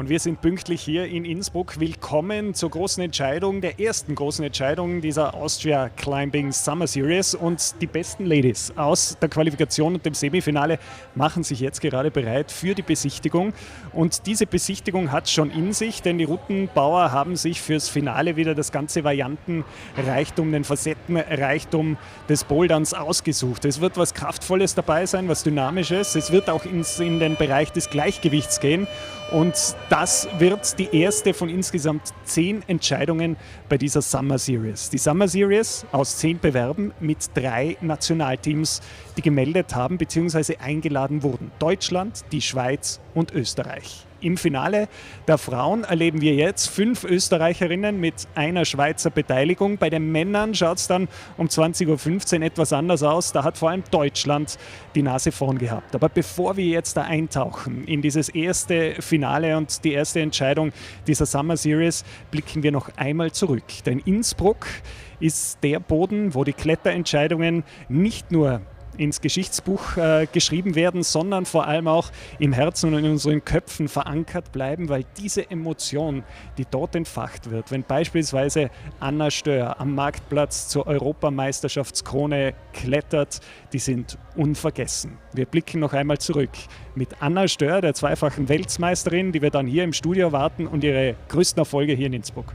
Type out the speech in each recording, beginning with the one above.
Und wir sind pünktlich hier in Innsbruck. Willkommen zur großen Entscheidung, der ersten großen Entscheidung dieser Austrian Climbing Summer Series. Und die besten Ladies aus der Qualifikation und dem Semifinale machen sich jetzt gerade bereit für die Besichtigung. Und diese Besichtigung hat schon in sich, denn die Routenbauer haben sich fürs Finale wieder das ganze Variantenreichtum, den Facettenreichtum des Boulderns ausgesucht. Es wird was Kraftvolles dabei sein, was Dynamisches. Es wird auch in den Bereich des Gleichgewichts gehen. Und das wird die erste von insgesamt 10 Entscheidungen bei dieser Summer Series. Die Summer Series aus 10 Bewerben mit 3 Nationalteams, die gemeldet haben bzw. eingeladen wurden. Deutschland, die Schweiz und Österreich. Im Finale der Frauen erleben wir jetzt 5 Österreicherinnen mit einer Schweizer Beteiligung. Bei den Männern schaut es dann um 20.15 Uhr etwas anders aus. Da hat vor allem Deutschland die Nase vorn gehabt. Aber bevor wir jetzt da eintauchen in dieses erste Finale und die erste Entscheidung dieser Summer Series, blicken wir noch einmal zurück. Denn Innsbruck ist der Boden, wo die Kletterentscheidungen nicht nur ins Geschichtsbuch geschrieben werden, sondern vor allem auch im Herzen und in unseren Köpfen verankert bleiben, weil diese Emotion, die dort entfacht wird, wenn beispielsweise Anna Stör am Marktplatz zur Europameisterschaftskrone klettert, die sind unvergessen. Wir blicken noch einmal zurück mit Anna Stör, der zweifachen Weltmeisterin, die wir dann hier im Studio erwarten und ihre größten Erfolge hier in Innsbruck.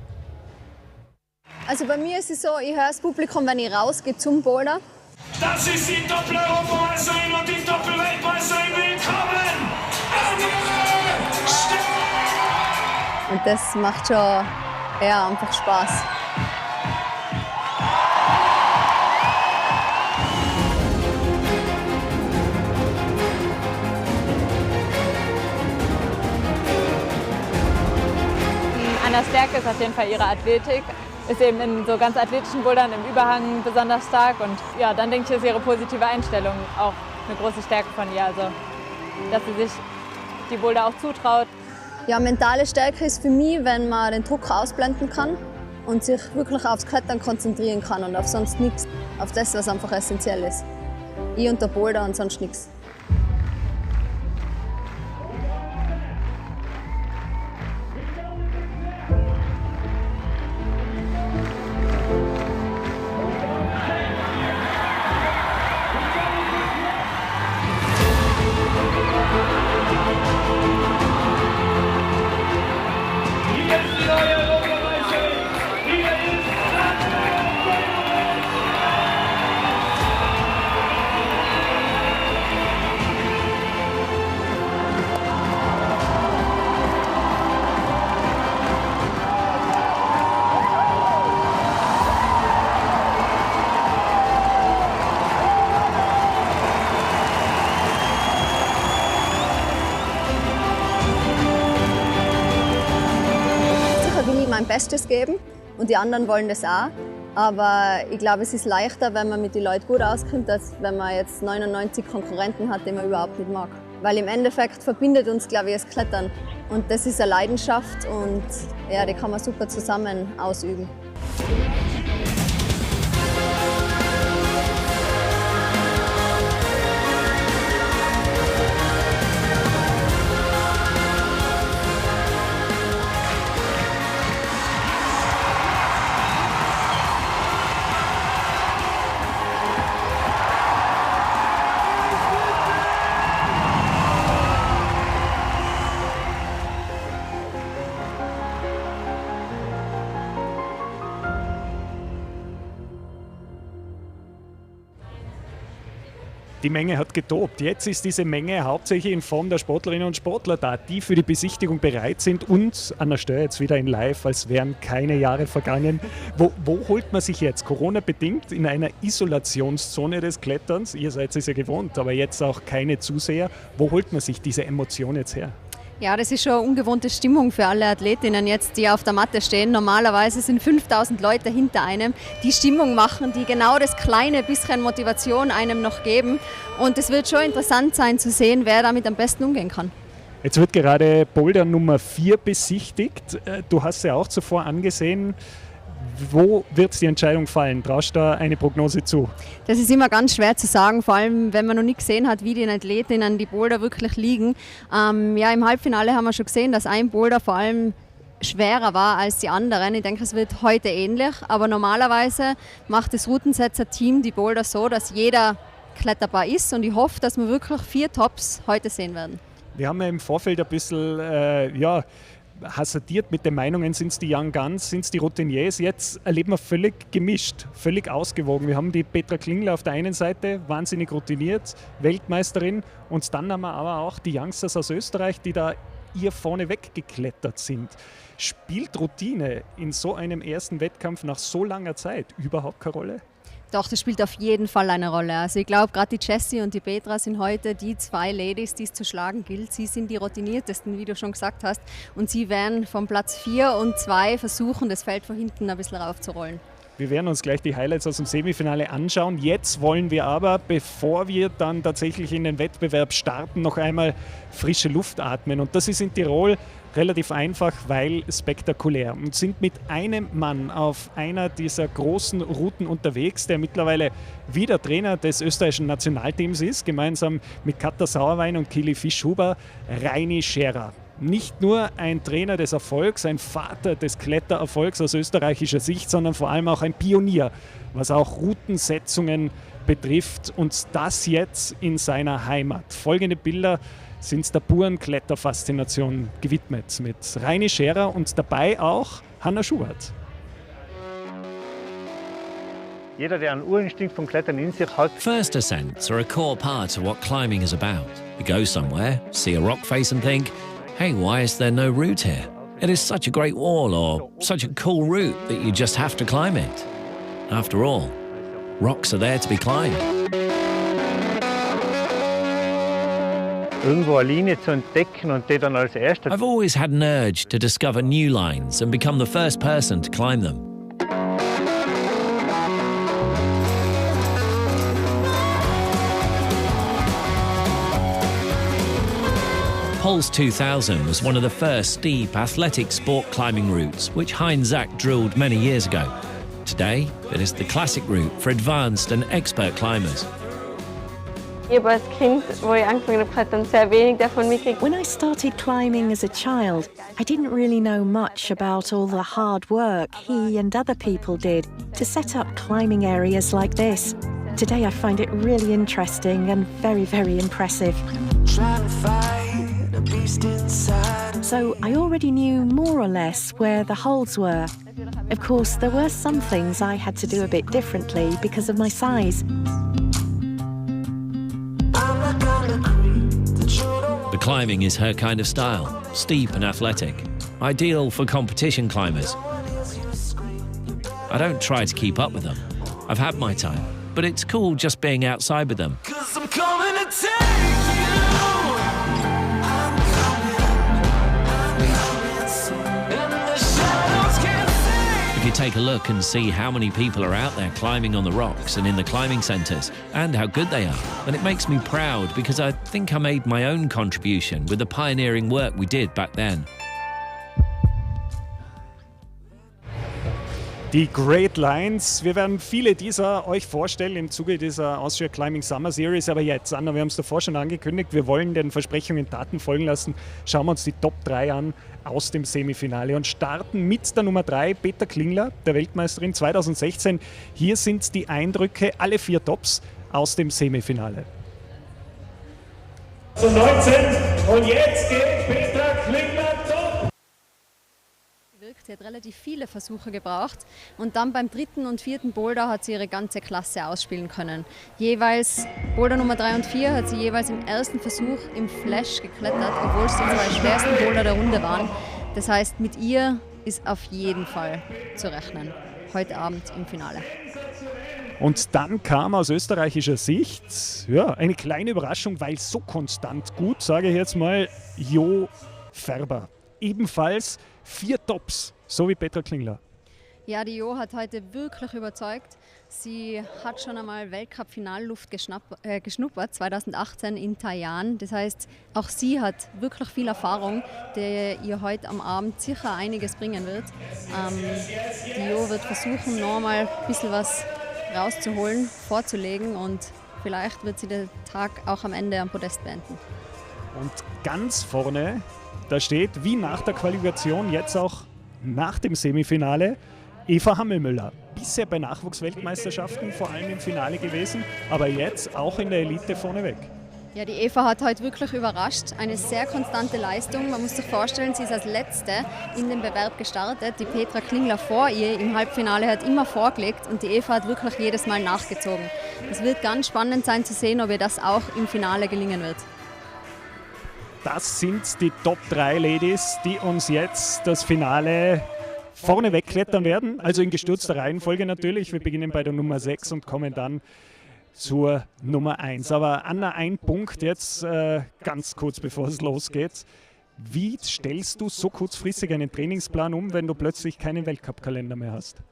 Also bei mir ist es so, ich höre das Publikum, wenn ich rausgehe zum Boulder. Das ist die Doppel-Europameisterin und die Doppel-Weltmeisterin. Willkommen! Anna Stör! Und das macht schon einfach Spaß. Annas Stärke ist auf jeden Fall ihre Athletik. Ist eben in so ganz athletischen Bouldern im Überhang besonders stark und ja, dann denke ich, ist ihre positive Einstellung auch eine große Stärke von ihr, also dass sie sich die Boulder auch zutraut. Ja, mentale Stärke ist für mich, wenn man den Druck ausblenden kann und sich wirklich aufs Klettern konzentrieren kann und auf sonst nichts, auf das, was einfach essentiell ist. Ich und der Boulder und sonst nichts. Mein Bestes geben und die anderen wollen das auch. Aber ich glaube, es ist leichter, wenn man mit den Leuten gut auskommt, als wenn man jetzt 99 Konkurrenten hat, die man überhaupt nicht mag. Weil im Endeffekt verbindet uns, glaube ich, das Klettern. Und das ist eine Leidenschaft und ja, die kann man super zusammen ausüben. Die Menge hat getobt. Jetzt ist diese Menge hauptsächlich in Form der Sportlerinnen und Sportler da, die für die Besichtigung bereit sind und Anna Stör jetzt wieder in Live, als wären keine Jahre vergangen. Wo holt man sich jetzt, Corona-bedingt, in einer Isolationszone des Kletterns? Ihr seid es ja gewohnt, aber jetzt auch keine Zuseher. Wo holt man sich diese Emotion jetzt her? Ja, das ist schon eine ungewohnte Stimmung für alle Athletinnen jetzt, die auf der Matte stehen. Normalerweise sind 5000 Leute hinter einem, die Stimmung machen, die genau das kleine bisschen Motivation einem noch geben. Und es wird schon interessant sein zu sehen, wer damit am besten umgehen kann. Jetzt wird gerade Boulder Nummer 4 besichtigt. Du hast ja auch zuvor angesehen. Wo wird die Entscheidung fallen? Traust du da eine Prognose zu? Das ist immer ganz schwer zu sagen, vor allem wenn man noch nicht gesehen hat, wie die Athletinnen die Boulder wirklich liegen. Ja, im Halbfinale haben wir schon gesehen, dass ein Boulder vor allem schwerer war als die anderen. Ich denke, es wird heute ähnlich, aber normalerweise macht das Routensetzer-Team die Boulder so, dass jeder kletterbar ist und ich hoffe, dass wir wirklich 4 Tops heute sehen werden. Wir haben ja im Vorfeld ein bisschen hasardiert mit den Meinungen, sind es die Young Guns, sind es die Routiniers. Jetzt erleben wir völlig gemischt, völlig ausgewogen. Wir haben die Petra Klingler auf der einen Seite, wahnsinnig routiniert, Weltmeisterin, und dann haben wir aber auch die Youngsters aus Österreich, die da ihr vorne weggeklettert sind. Spielt Routine in so einem ersten Wettkampf nach so langer Zeit überhaupt keine Rolle? Doch, das spielt auf jeden Fall eine Rolle. Also ich glaube, gerade die Jessie und die Petra sind heute die 2 Ladies, die es zu schlagen gilt. Sie sind die routiniertesten, wie du schon gesagt hast. Und sie werden vom Platz 4 und 2 versuchen, das Feld von hinten ein bisschen raufzurollen. Wir werden uns gleich die Highlights aus dem Semifinale anschauen. Jetzt wollen wir aber, bevor wir dann tatsächlich in den Wettbewerb starten, noch einmal frische Luft atmen. Und das ist in Tirol relativ einfach, weil spektakulär. Und sind mit einem Mann auf einer dieser großen Routen unterwegs, der mittlerweile wieder Trainer des österreichischen Nationalteams ist, gemeinsam mit Katja Sauerwein und Kili Fischhuber, Reini Scherer. Nicht nur ein Trainer des Erfolgs, ein Vater des Klettererfolgs aus österreichischer Sicht, sondern vor allem auch ein Pionier, was auch Routensetzungen betrifft, und das jetzt in seiner Heimat. Folgende Bilder sind der puren Kletterfaszination gewidmet mit Reini Scherer und dabei auch Hanna Schubert. Jeder, der einen Urinstinkt vom Klettern in sich hat. First ascents are a core part of what climbing is about. You go somewhere, see a rock face and think, hey, why is there no route here? It is such a great wall or such a cool route that you just have to climb it. After all, rocks are there to be climbed. Irgendwo eine Linie zu entdecken und die dann als erster. I've always had an urge to discover new lines and become the first person to climb them. Pulse 2000 was one of the first steep athletic sport climbing routes which Heinz Zack drilled many years ago. Today, it is the classic route for advanced and expert climbers. Ich habe als Kind, wo ich angefangen habe, klettern, sehr wenig davon mitgekriegt. When I started climbing as a child, I didn't really know much about all the hard work he and other people did to set up climbing areas like this. Today I find it really interesting and very, very impressive. So I already knew more or less where the holds were. Of course, there were some things I had to do a bit differently because of my size. The climbing is her kind of style, steep and athletic, ideal for competition climbers. I don't try to keep up with them. I've had my time, but it's cool just being outside with them. If you take a look and see how many people are out there climbing on the rocks and in the climbing centres, and how good they are, then it makes me proud because I think I made my own contribution with the pioneering work we did back then. Die Great Lines, wir werden viele dieser euch vorstellen im Zuge dieser Austrian Climbing Summer Series, aber jetzt, Anna, wir haben es davor schon angekündigt, wir wollen den Versprechungen Taten folgen lassen. Schauen wir uns die Top 3 an aus dem Semifinale und starten mit der Nummer 3, Petra Klingler, der Weltmeisterin 2016. Hier sind die Eindrücke, alle 4 Tops aus dem Semifinale. Zu 19 und jetzt geht Petra Klingler top! Sie hat relativ viele Versuche gebraucht und dann beim 3. und 4. Boulder hat sie ihre ganze Klasse ausspielen können. Jeweils Boulder Nummer 3 und 4 hat sie jeweils im ersten Versuch im Flash geklettert, obwohl es die 2 schwersten Boulder der Runde waren. Das heißt, mit ihr ist auf jeden Fall zu rechnen, heute Abend im Finale. Und dann kam aus österreichischer Sicht eine kleine Überraschung, weil so konstant gut, sage ich jetzt mal, Jo Färber. Ebenfalls 4 Tops, so wie Petra Klingler. Ja, die Jo hat heute wirklich überzeugt. Sie hat schon einmal Weltcup-Finalluft geschnuppert, 2018 in Taiwan. Das heißt, auch sie hat wirklich viel Erfahrung, die ihr heute am Abend sicher einiges bringen wird. Die Jo wird versuchen, noch mal ein bisschen was rauszuholen, vorzulegen und vielleicht wird sie den Tag auch am Ende am Podest beenden. Und ganz vorne, da steht, wie nach der Qualifikation, jetzt auch nach dem Semifinale, Eva Hammelmüller. Bisher bei Nachwuchsweltmeisterschaften vor allem im Finale gewesen, aber jetzt auch in der Elite vorneweg. Ja, die Eva hat heute wirklich überrascht. Eine sehr konstante Leistung. Man muss sich vorstellen, sie ist als Letzte in den Bewerb gestartet. Die Petra Klingler vor ihr im Halbfinale hat immer vorgelegt und die Eva hat wirklich jedes Mal nachgezogen. Es wird ganz spannend sein zu sehen, ob ihr das auch im Finale gelingen wird. Das sind die Top 3 Ladies, die uns jetzt das Finale vorne wegklettern werden. Also in gestürzter Reihenfolge natürlich. Wir beginnen bei der Nummer 6 und kommen dann zur Nummer 1. Aber Anna, ein Punkt jetzt ganz kurz bevor es losgeht. Wie stellst du so kurzfristig einen Trainingsplan um, wenn du plötzlich keinen Weltcup-Kalender mehr hast?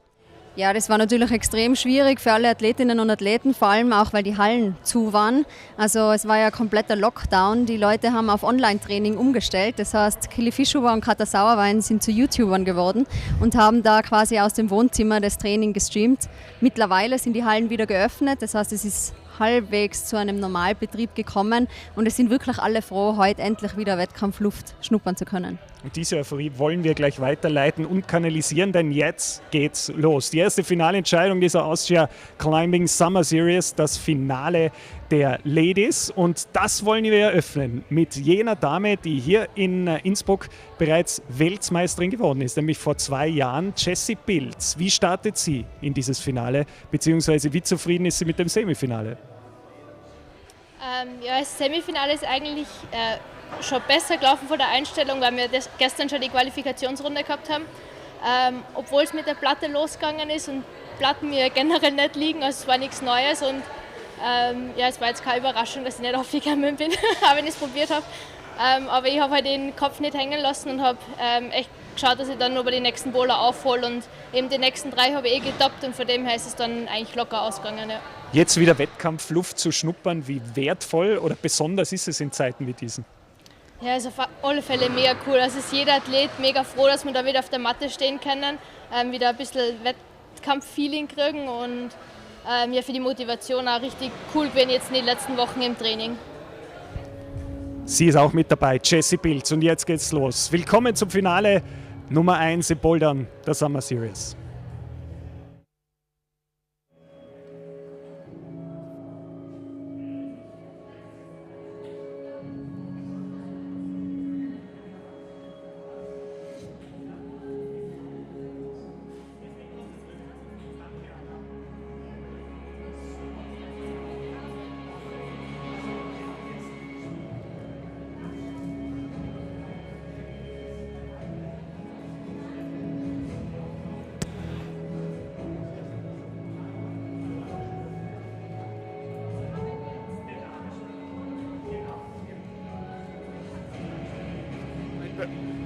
Ja, das war natürlich extrem schwierig für alle Athletinnen und Athleten, vor allem auch, weil die Hallen zu waren. Also es war ja kompletter Lockdown. Die Leute haben auf Online-Training umgestellt. Das heißt, Kili Fischuber und Katja Sauerwein sind zu YouTubern geworden und haben da quasi aus dem Wohnzimmer das Training gestreamt. Mittlerweile sind die Hallen wieder geöffnet. Das heißt, es ist halbwegs zu einem Normalbetrieb gekommen und es sind wirklich alle froh, heute endlich wieder Wettkampfluft schnuppern zu können. Und diese Euphorie wollen wir gleich weiterleiten und kanalisieren, denn jetzt geht's los. Die erste Finalentscheidung dieser Austrian Climbing Summer Series, das Finale der Ladies. Und das wollen wir eröffnen mit jener Dame, die hier in Innsbruck bereits Weltmeisterin geworden ist, nämlich vor 2 Jahren, Jessie Pilz. Wie startet sie in dieses Finale, beziehungsweise wie zufrieden ist sie mit dem Semifinale? Ja, das Semifinale ist eigentlich schon besser gelaufen von der Einstellung, weil wir gestern schon die Qualifikationsrunde gehabt haben. Obwohl es mit der Platte losgegangen ist und Platten mir generell nicht liegen, also es war nichts Neues und ja, es war jetzt keine Überraschung, dass ich nicht aufgekommen bin, auch wenn ich es probiert habe. Aber ich habe halt den Kopf nicht hängen lassen und habe echt geschaut, dass ich dann nur bei den nächsten Bowler aufhole und eben die nächsten 3 habe ich getoppt und von dem her ist es dann eigentlich locker ausgegangen. Ja. Jetzt wieder Wettkampfluft zu schnuppern, wie wertvoll oder besonders ist es in Zeiten wie diesen? Ja, also auf alle Fälle mega cool. Also ist jeder Athlet mega froh, dass wir da wieder auf der Matte stehen können, wieder ein bisschen Wettkampf-Feeling kriegen und ja, für die Motivation auch richtig cool gewesen jetzt in den letzten Wochen im Training. Sie ist auch mit dabei, Jessie Pilz. Und jetzt geht's los. Willkommen zum Finale Nummer 1 in Boulder der Summer Series.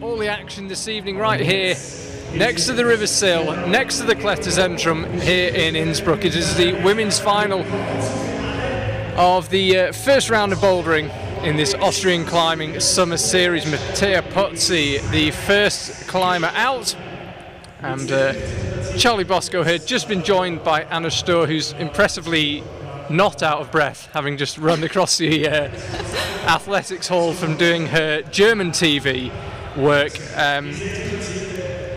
All the action this evening right here next to the River Sill, next to the Kletterzentrum here in Innsbruck. It is the women's final of the first round of bouldering in this Austrian Climbing Summer Series. Mattea Pozzi, the first climber out, and Charlie Bosco had just been joined by Anna Sturr, who's impressively not out of breath, having just run across the athletics hall from doing her German TV work.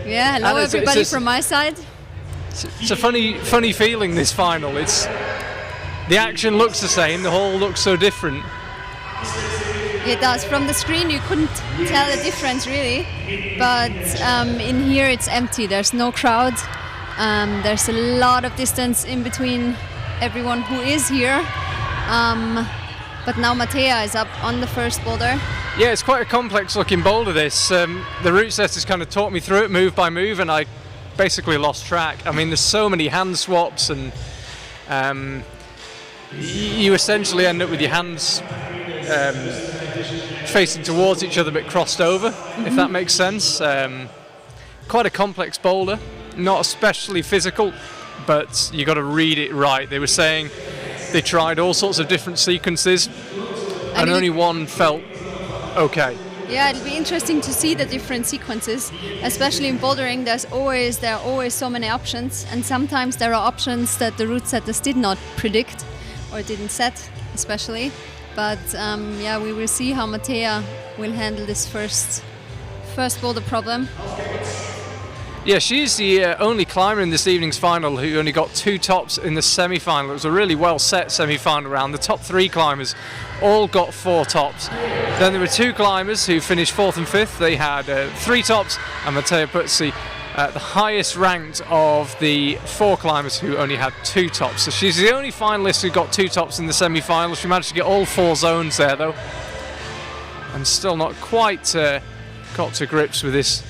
Yeah, hello everybody from my side. It's a funny feeling, this final. The action looks the same, the hall looks so different. It does. From the screen you couldn't tell the difference really, but in here it's empty, there's no crowd. There's a lot of distance in between everyone who is here. But now Mattea is up on the first boulder. Yeah, it's quite a complex looking boulder this. The route set has kind of taught me through it move by move and I basically lost track. I mean, there's so many hand swaps and you essentially end up with your hands facing towards each other but crossed over, if that makes sense. Quite a complex boulder. not especially physical, but you got to read it right. They were saying they tried all sorts of different sequences, and only one felt okay. Yeah, it'll be interesting to see the different sequences, especially in bouldering. There are always so many options, and sometimes there are options that the route setters did not predict or didn't set, especially. But yeah, we will see how Mattea will handle this first boulder problem. Yeah, she's the only climber in this evening's final who only got 2 tops in the semi-final. It was a really well-set semi-final round. The top 3 climbers all got 4 tops. Then there were 2 climbers who finished 4th and 5th. They had 3 tops, and Mattea Puzzi, the highest ranked of the 4 climbers who only had 2 tops. So she's the only finalist who got 2 tops in the semi-final. She managed to get all 4 zones there, though, and still not quite got to grips with this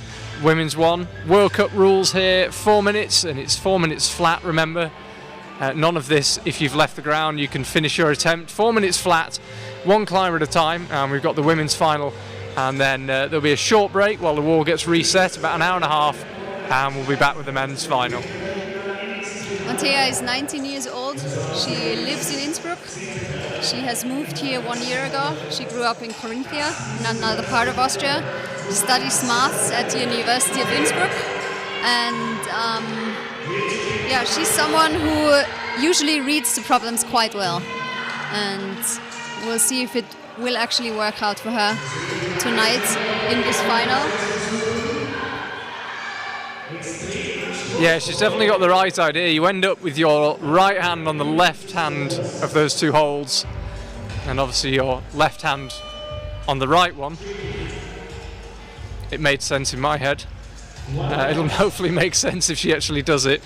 women's one. World Cup rules here, 4 minutes, and it's 4 minutes flat, remember. None of this, if you've left the ground, you can finish your attempt. 4 minutes flat, 1 climber at a time, and we've got the women's final, and then there'll be a short break while the wall gets reset, about an hour and a half, and we'll be back with the men's final. Mattea is 19 years old. She lives in Innsbruck. She has moved here 1 year ago. She grew up in Carinthia, in another part of Austria. She studies maths at the University of Innsbruck. And yeah, she's someone who usually reads the problems quite well. And we'll see if it will actually work out for her tonight in this final. Yeah, she's definitely got the right idea. You end up with your right hand on the left hand of those 2 holds, and obviously your left hand on the right one. It made sense in my head. It'll hopefully make sense if she actually does it.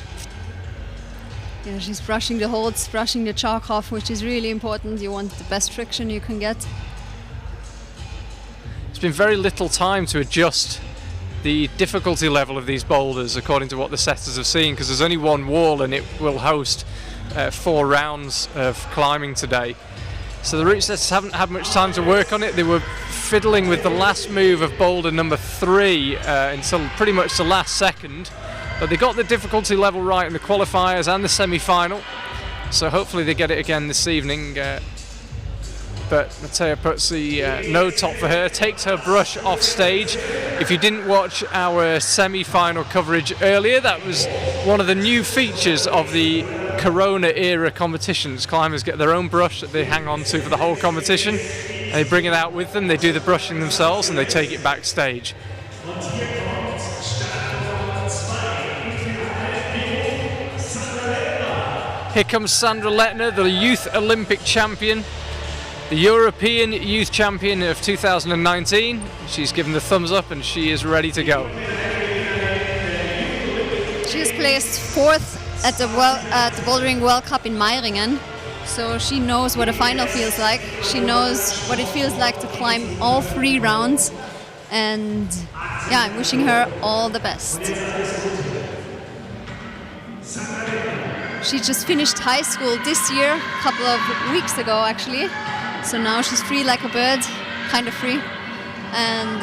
Yeah, she's brushing the holds, brushing the chalk off, which is really important. You want the best friction you can get. It's been very little time to adjust the difficulty level of these boulders according to what the setters have seen, because there's only 1 wall and it will host 4 rounds of climbing today. So the route setters haven't had much time to work on it. They were fiddling with the last move of boulder number 3 until pretty much the last second, but they got the difficulty level right in the qualifiers and the semi-final, so hopefully they get it again this evening. But Mattea Puzzi, no top for her, takes her brush off stage. If you didn't watch our semi-final coverage earlier, that was one of the new features of the Corona-era competitions. Climbers get their own brush that they hang on to for the whole competition, and they bring it out with them, they do the brushing themselves, and they take it backstage. Here comes Sandra Lettner, the Youth Olympic champion, the European Youth Champion of 2019. She's given the thumbs up and she is ready to go. She has placed 4th at the Bouldering World Cup in Meiringen, so she knows what a final feels like. She knows what it feels like to climb all 3 rounds, and yeah, I'm wishing her all the best. She just finished high school this year, a couple of weeks ago actually. So now she's free like a bird, kind of free. And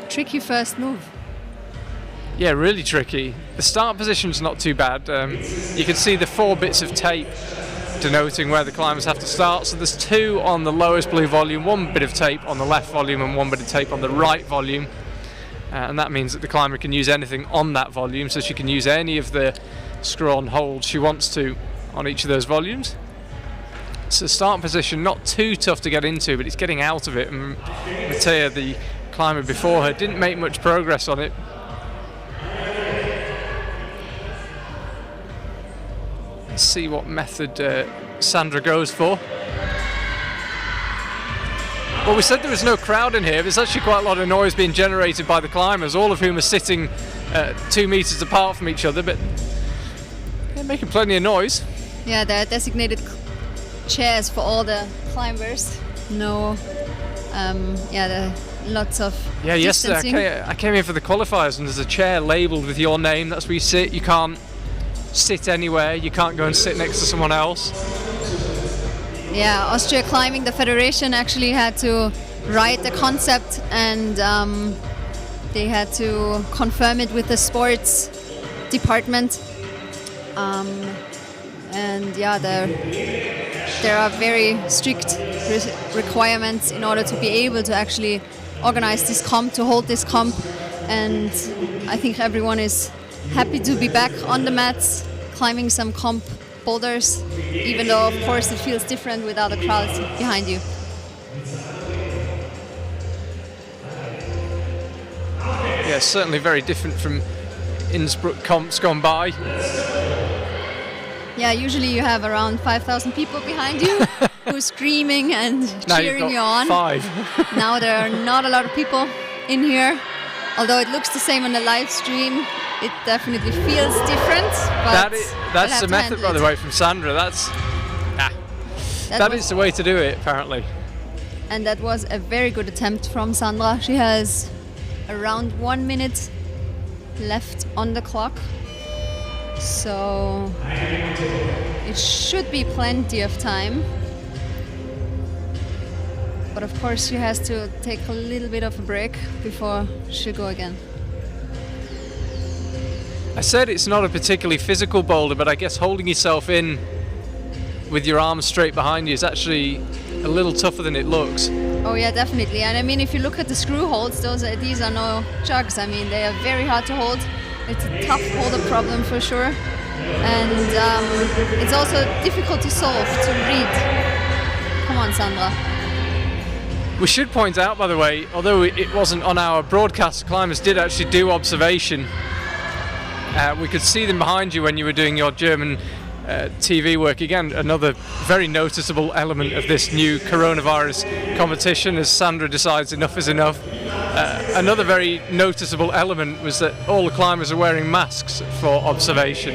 tricky first move. Yeah, really tricky. The start position's not too bad. You can see the 4 bits of tape denoting where the climbers have to start. So there's 2 on the lowest blue volume, 1 bit of tape on the left volume and 1 bit of tape on the right volume. And that means that the climber can use anything on that volume, so she can use any of the screw-on holds she wants to on each of those volumes. So start position, not too tough to get into, but it's getting out of it. And Mattea, the climber before her, didn't make much progress on it. Let's see what method Sandra goes for. Well, we said there was no crowd in here. There's actually quite a lot of noise being generated by the climbers, all of whom are sitting 2 meters apart from each other, but they're making plenty of noise. Yeah, there are designated chairs for all the climbers. No, yeah, there are lots of distancing. Yesterday I came here for the qualifiers and there's a chair labelled with your name. That's where you sit. You can't sit anywhere. You can't go and sit next to someone else. Yeah, Austria Climbing, the federation actually had to write the concept, and they had to confirm it with the sports department. And yeah, there are very strict requirements in order to be able to actually organize this comp, to hold this comp. And I think everyone is happy to be back on the mats, climbing some comp boulders, even though of course it feels different without a crowd behind you. Yeah, certainly very different from Innsbruck comps gone by. Yeah, usually you have around 5,000 people behind you who's screaming and cheering you on. 5. Now there are not a lot of people in here. Although it looks the same on the live stream, it definitely feels different. But that's the method, by the way, from Sandra. That is the way to do it, apparently. And that was a very good attempt from Sandra. She has around 1 minute left on the clock. So it should be plenty of time. But of course she has to take a little bit of a break before she'll go again. I said it's not a particularly physical boulder, but I guess holding yourself in with your arms straight behind you is actually a little tougher than it looks. Oh yeah, definitely. And I mean, if you look at the screw holds, these are no jugs. I mean, they are very hard to hold. It's a tough holder problem for sure. And it's also difficult to solve, to read. Come on, Sandra. We should point out, by the way, although it wasn't on our broadcast, climbers did actually do observation. We could see them behind you when you were doing your German TV work. Again, another very noticeable element of this new coronavirus competition, as Sandra decides enough is enough. Another very noticeable element was that all the climbers are wearing masks for observation.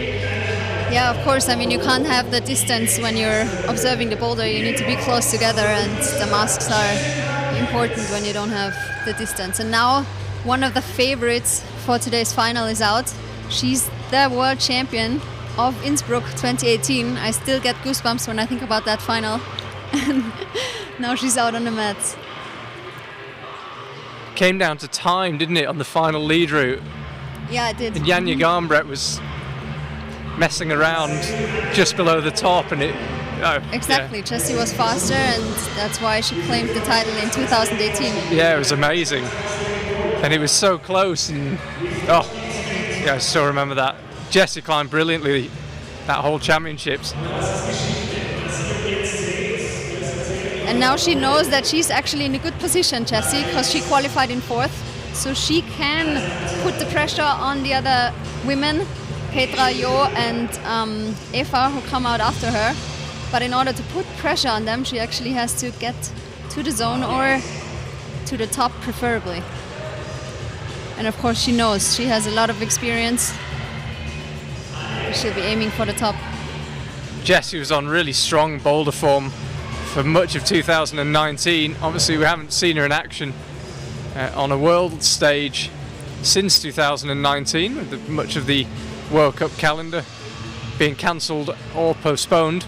Yeah, of course. I mean, you can't have the distance when you're observing the boulder. You need to be close together, and the masks are important when you don't have the distance. And now one of the favorites for today's final is out. She's the world champion of Innsbruck 2018. I still get goosebumps when I think about that final. And now she's out on the mats. Came down to time, didn't it, on the final lead route? Yeah, it did. And Janja Garnbret was messing around just below the top, and it... Exactly, yeah. Jessie was faster, and that's why she claimed the title in 2018. Yeah, it was amazing. And it was so close, and... yeah, I still remember that. Jessie climbed brilliantly that whole championships. And now she knows that she's actually in a good position, Jessie, because she qualified in 4th. So she can put the pressure on the other women, Petra, Jo and Eva, who come out after her. But in order to put pressure on them, she actually has to get to the zone or to the top, preferably. And of course she knows, she has a lot of experience. She'll be aiming for the top. Jessie was on really strong boulder form for much of 2019. Obviously we haven't seen her in action on a world stage since 2019, with much of the World Cup calendar being cancelled or postponed.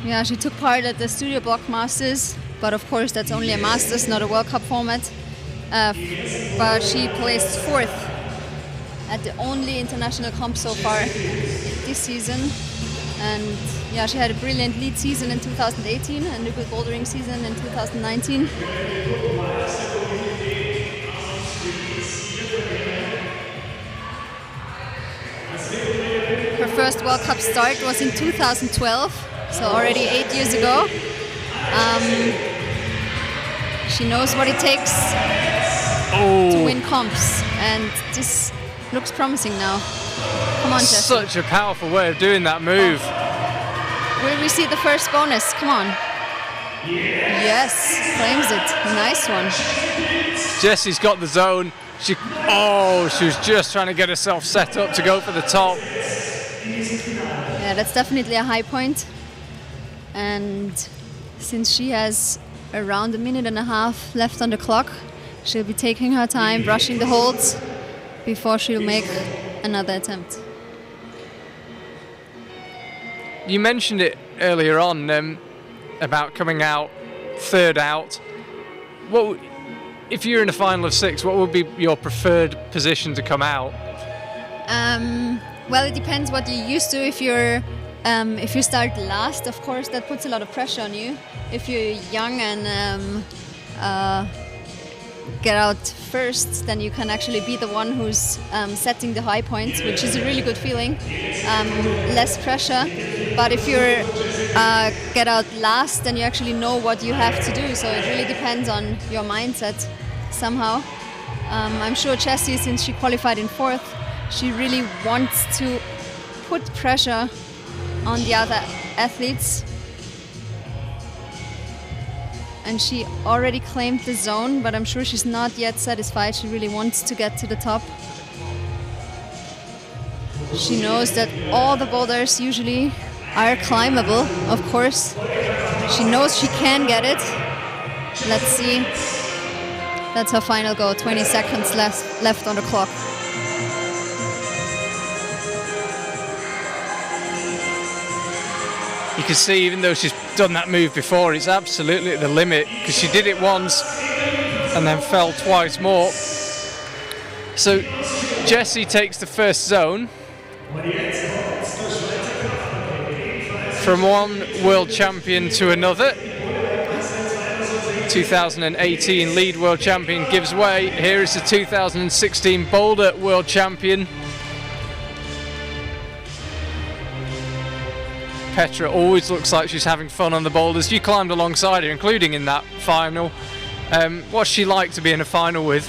Yeah, she took part at the Studio Block Masters, but of course that's only a Masters, not a World Cup format. But she placed 4th at the only international comp so far this season. And yeah, she had a brilliant lead season in 2018 and a good bouldering season in 2019. Her first World Cup start was in 2012, so already 8 years ago. She knows what it takes to win comps, and this looks promising now. Come on, Jessie. Such a powerful way of doing that move. Will we see the first bonus? Come on. Yes, claims it. Nice one. Jessie's got the zone. She was just trying to get herself set up to go for the top. Yeah, that's definitely a high point. And since she has around 1.5 minutes left on the clock, she'll be taking her time, brushing the holds before she'll make another attempt. You mentioned it earlier on about coming out third out. If you're in a final of 6, what would be your preferred position to come out? Well, it depends what you're used to. If you start last, of course, that puts a lot of pressure on you. If you're young and get out first, then you can actually be the one who's setting the high points, which is a really good feeling. Less pressure. But if you're get out last, then you actually know what you have to do. So it really depends on your mindset somehow. I'm sure Jessie, since she qualified in 4th, she really wants to put pressure on the other athletes. And she already claimed the zone, but I'm sure she's not yet satisfied. She really wants to get to the top. She knows that all the boulders usually are climbable, of course. She knows she can get it. Let's see. That's her final go, 20 seconds left on the clock. You can see, even though she's done that move before, it's absolutely at the limit, because she did it once and then fell twice more. So Jessie takes the first zone from one world champion to another. 2018 lead world champion gives way. Here is the 2016 Boulder world champion. Petra always looks like she's having fun on the boulders. You climbed alongside her, including in that final. What's she like to be in a final with?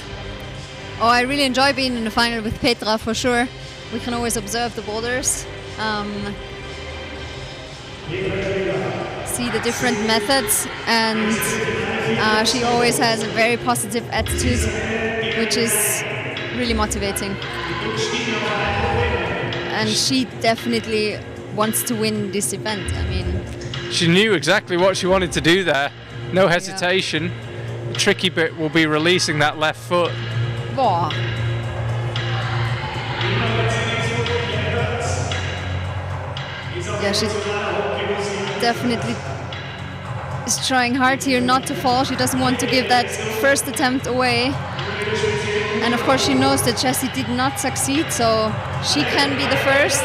Oh, I really enjoy being in the final with Petra, for sure. We can always observe the boulders, see the different methods, and she always has a very positive attitude, which is really motivating. And she definitely wants to win this event. I mean, she knew exactly what she wanted to do there. No hesitation. Yeah. The tricky bit will be releasing that left foot. Boah. Yeah, she definitely is trying hard here not to fall. She doesn't want to give that first attempt away. And of course she knows that Jessie did not succeed, so she can be the first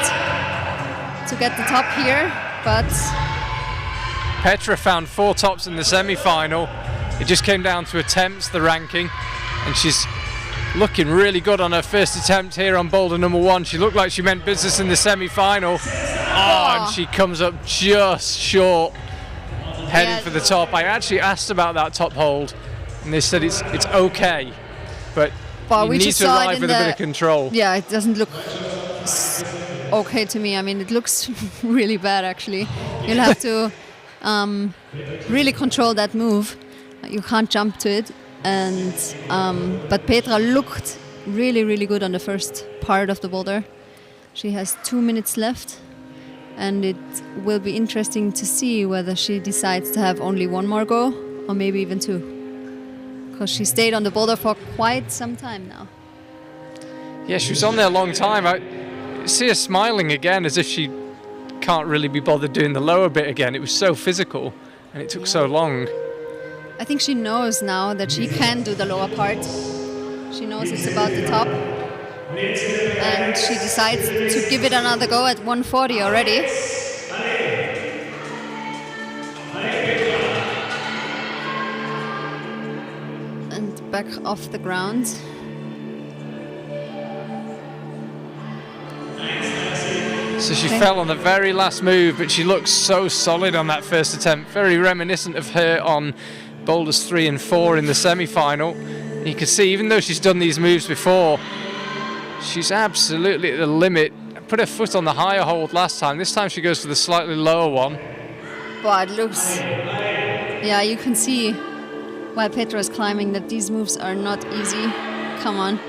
to get the top here, but Petra found 4 tops in the semi-final. It just came down to attempts, the ranking, and she's looking really good on her first attempt here on boulder number 1. She looked like she meant business in the semi-final. And she comes up just short, heading for the top. I actually asked about that top hold, and they said it's okay, but you need to arrive with a bit of control. Yeah, it doesn't look okay to me. I mean, it looks really bad, actually. You'll have to really control that move. You can't jump to it. And but Petra looked really, really good on the first part of the boulder. She has 2 minutes left, and it will be interesting to see whether she decides to have only one more go, or maybe even 2. Because she stayed on the boulder for quite some time now. Yeah, she was on there a long time. I see her smiling again, as if she can't really be bothered doing the lower bit again. It was so physical, and it took so long. I think she knows now that she can do the lower part. She knows it's about the top. And she decides to give it another go at 140 already. And back off the ground. So she fell on the very last move, but she looks so solid on that first attempt. Very reminiscent of her on boulders 3 and 4 in the semi-final. You can see, even though she's done these moves before, she's absolutely at the limit. Put her foot on the higher hold last time. This time she goes for the slightly lower one. But it looks... Yeah, you can see while Petra is climbing that these moves are not easy. Come on.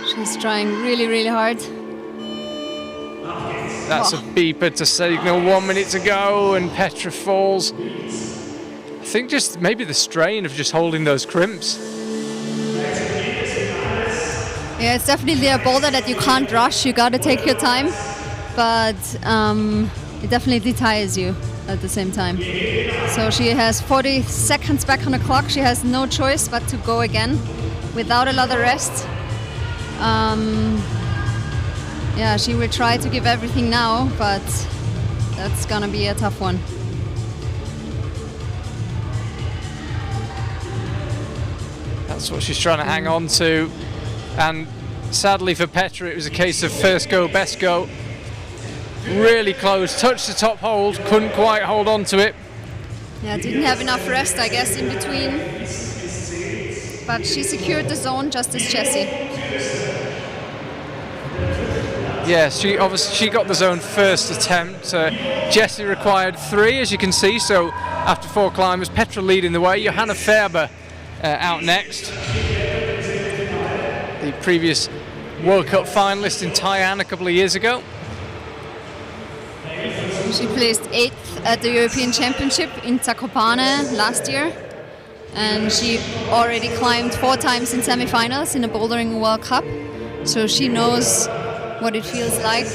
She's trying really, really hard. That's a beeper to signal 1 minute to go, and Petra falls. I think just maybe the strain of just holding those crimps. Yeah, it's definitely a boulder that you can't rush. You gotta take your time, but it definitely tires you. at the same time. So she has 40 seconds back on the clock. She has no choice but to go again without a lot of rest. Yeah, she will try to give everything now, but that's gonna be a tough one. That's what she's trying to hang on to, and sadly for Petra it was a case of first go, best go. Really close, touched the top hold, couldn't quite hold on to it. Yeah, didn't have enough rest, I guess, in between. But she secured the zone just as Jessie. Yes, she got the zone first attempt. Jessie required 3, as you can see, so after 4 climbers, Petra leading the way. Johanna Ferber out next. The previous World Cup finalist in Taiwan a couple of years ago. She placed 8th at the European Championship in Zakopane last year. And she already climbed 4 times in semi-finals in the Bouldering World Cup. So she knows what it feels like.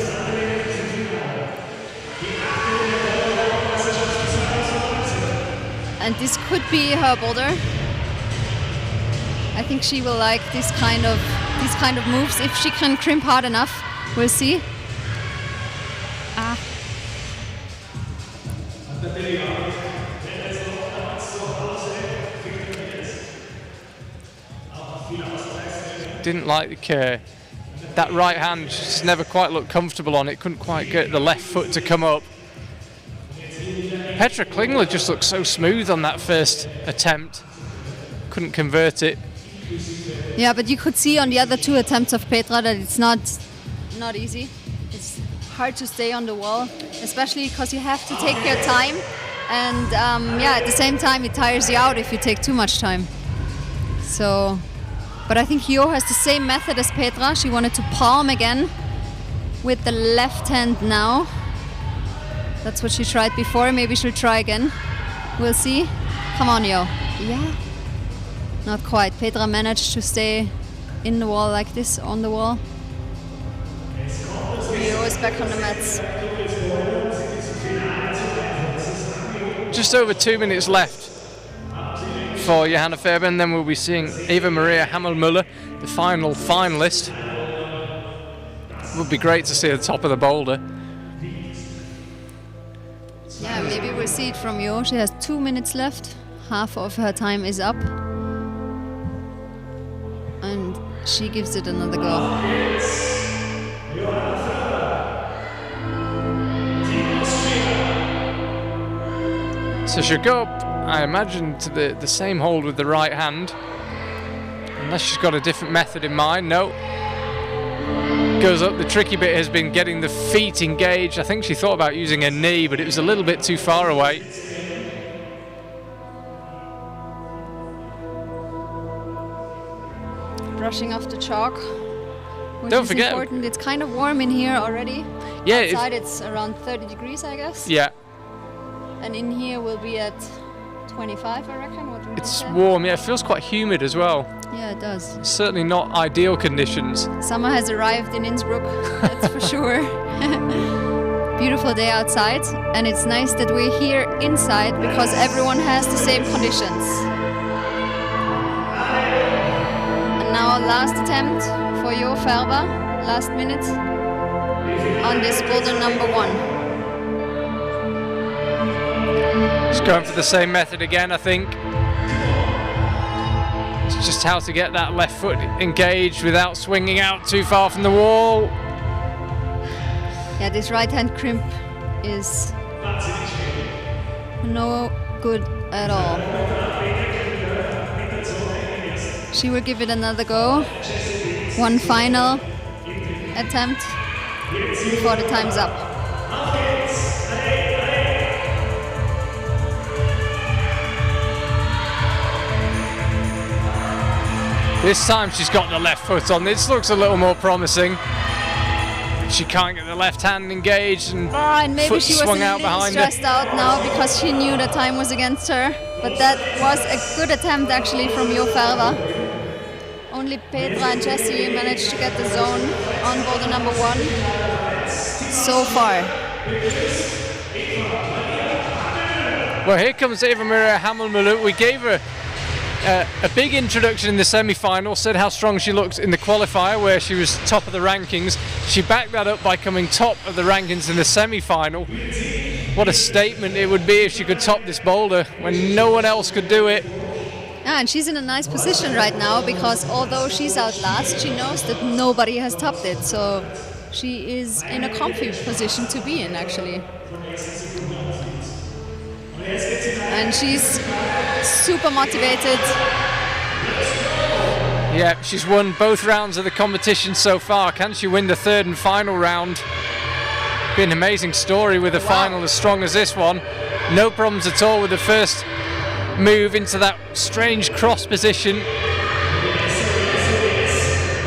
And this could be her boulder. I think she will like these kind of moves if she can crimp hard enough. We'll see. Didn't like that right hand, just never quite looked comfortable on it, couldn't quite get the left foot to come up. Petra Klingler just looked so smooth on that first attempt, couldn't convert it. Yeah, but you could see on the other 2 attempts of Petra that it's not easy. It's hard to stay on the wall, especially because you have to take your time, and yeah, at the same time it tires you out if you take too much time. So. But I think Jo has the same method as Petra. She wanted to palm again with the left hand now. That's what she tried before. Maybe she'll try again. We'll see. Come on, Jo. Yeah. Not quite. Petra managed to stay in the wall like this, on the wall. Jo is back on the mats. Just over 2 minutes left for Johanna Ferber, and then we'll be seeing Eva Maria Hammelmüller, the final finalist. It would be great to see at the top of the boulder. Yeah, maybe we'll see it from Jo. She has 2 minutes left. Half of her time is up. And she gives it another go. So she'll go up, I imagine, to the same hold with the right hand, unless she's got a different method in mind. No. Goes up. The tricky bit has been getting the feet engaged. I think she thought about using a knee, but it was a little bit too far away. Brushing off the chalk, which Don't is forget, important. It's kind of warm in here already. Yeah, outside it's around 30 degrees, I guess. Yeah. And in here we'll be at 25, I reckon. What would you It's say? warm. Yeah, it feels quite humid as well. Yeah, it does. Certainly not ideal conditions. Summer has arrived in Innsbruck, that's for sure. Beautiful day outside, and it's nice that we're here inside because everyone has the same conditions. And now last attempt for Jo Ferber, last minute on this boulder number 1. She's going for the same method again, I think. It's just how to get that left foot engaged without swinging out too far from the wall. Yeah, this right hand crimp is no good at all. She will give it another go. One final attempt before the time's up. This time she's got the left foot on. This looks a little more promising. She can't get the left hand engaged, and maybe foot she was swung a out little behind her. stressed out now because she knew the time was against her. But that was a good attempt actually from Jo Ferber. Only Petra and Jessie managed to get the zone on boulder number 1 so far. Well, here comes Eva Maria Hamel-Muller. We gave her a big introduction in the semi-final, said how strong she looked in the qualifier where she was top of the rankings. She backed that up by coming top of the rankings in the semi-final. What a statement it would be if she could top this boulder when no one else could do it. Yeah, and she's in a nice position right now because although she's out last, she knows that nobody has topped it. So she is in a comfy position to be in, actually. And she's super motivated. Yeah, she's won both rounds of the competition so far. Can she win the third and final round? Be an amazing story with a final as strong as this one. No problems at all with the first move into that strange cross position.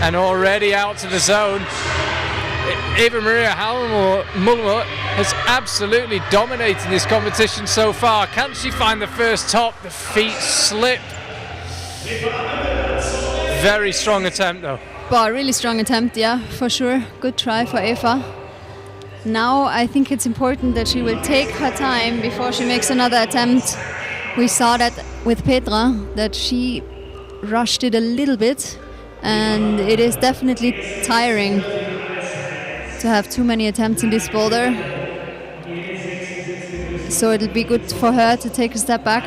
And already out to the zone. Eva Maria Hamel-Muller has absolutely dominated this competition so far. Can she find the first top? The feet slip. Very strong attempt though. But really strong attempt, yeah, for sure. Good try for Eva. Now I think it's important that she will take her time before she makes another attempt. We saw that with Petra, that she rushed it a little bit, and it is definitely tiring to have too many attempts in this boulder. So it'll be good for her to take a step back,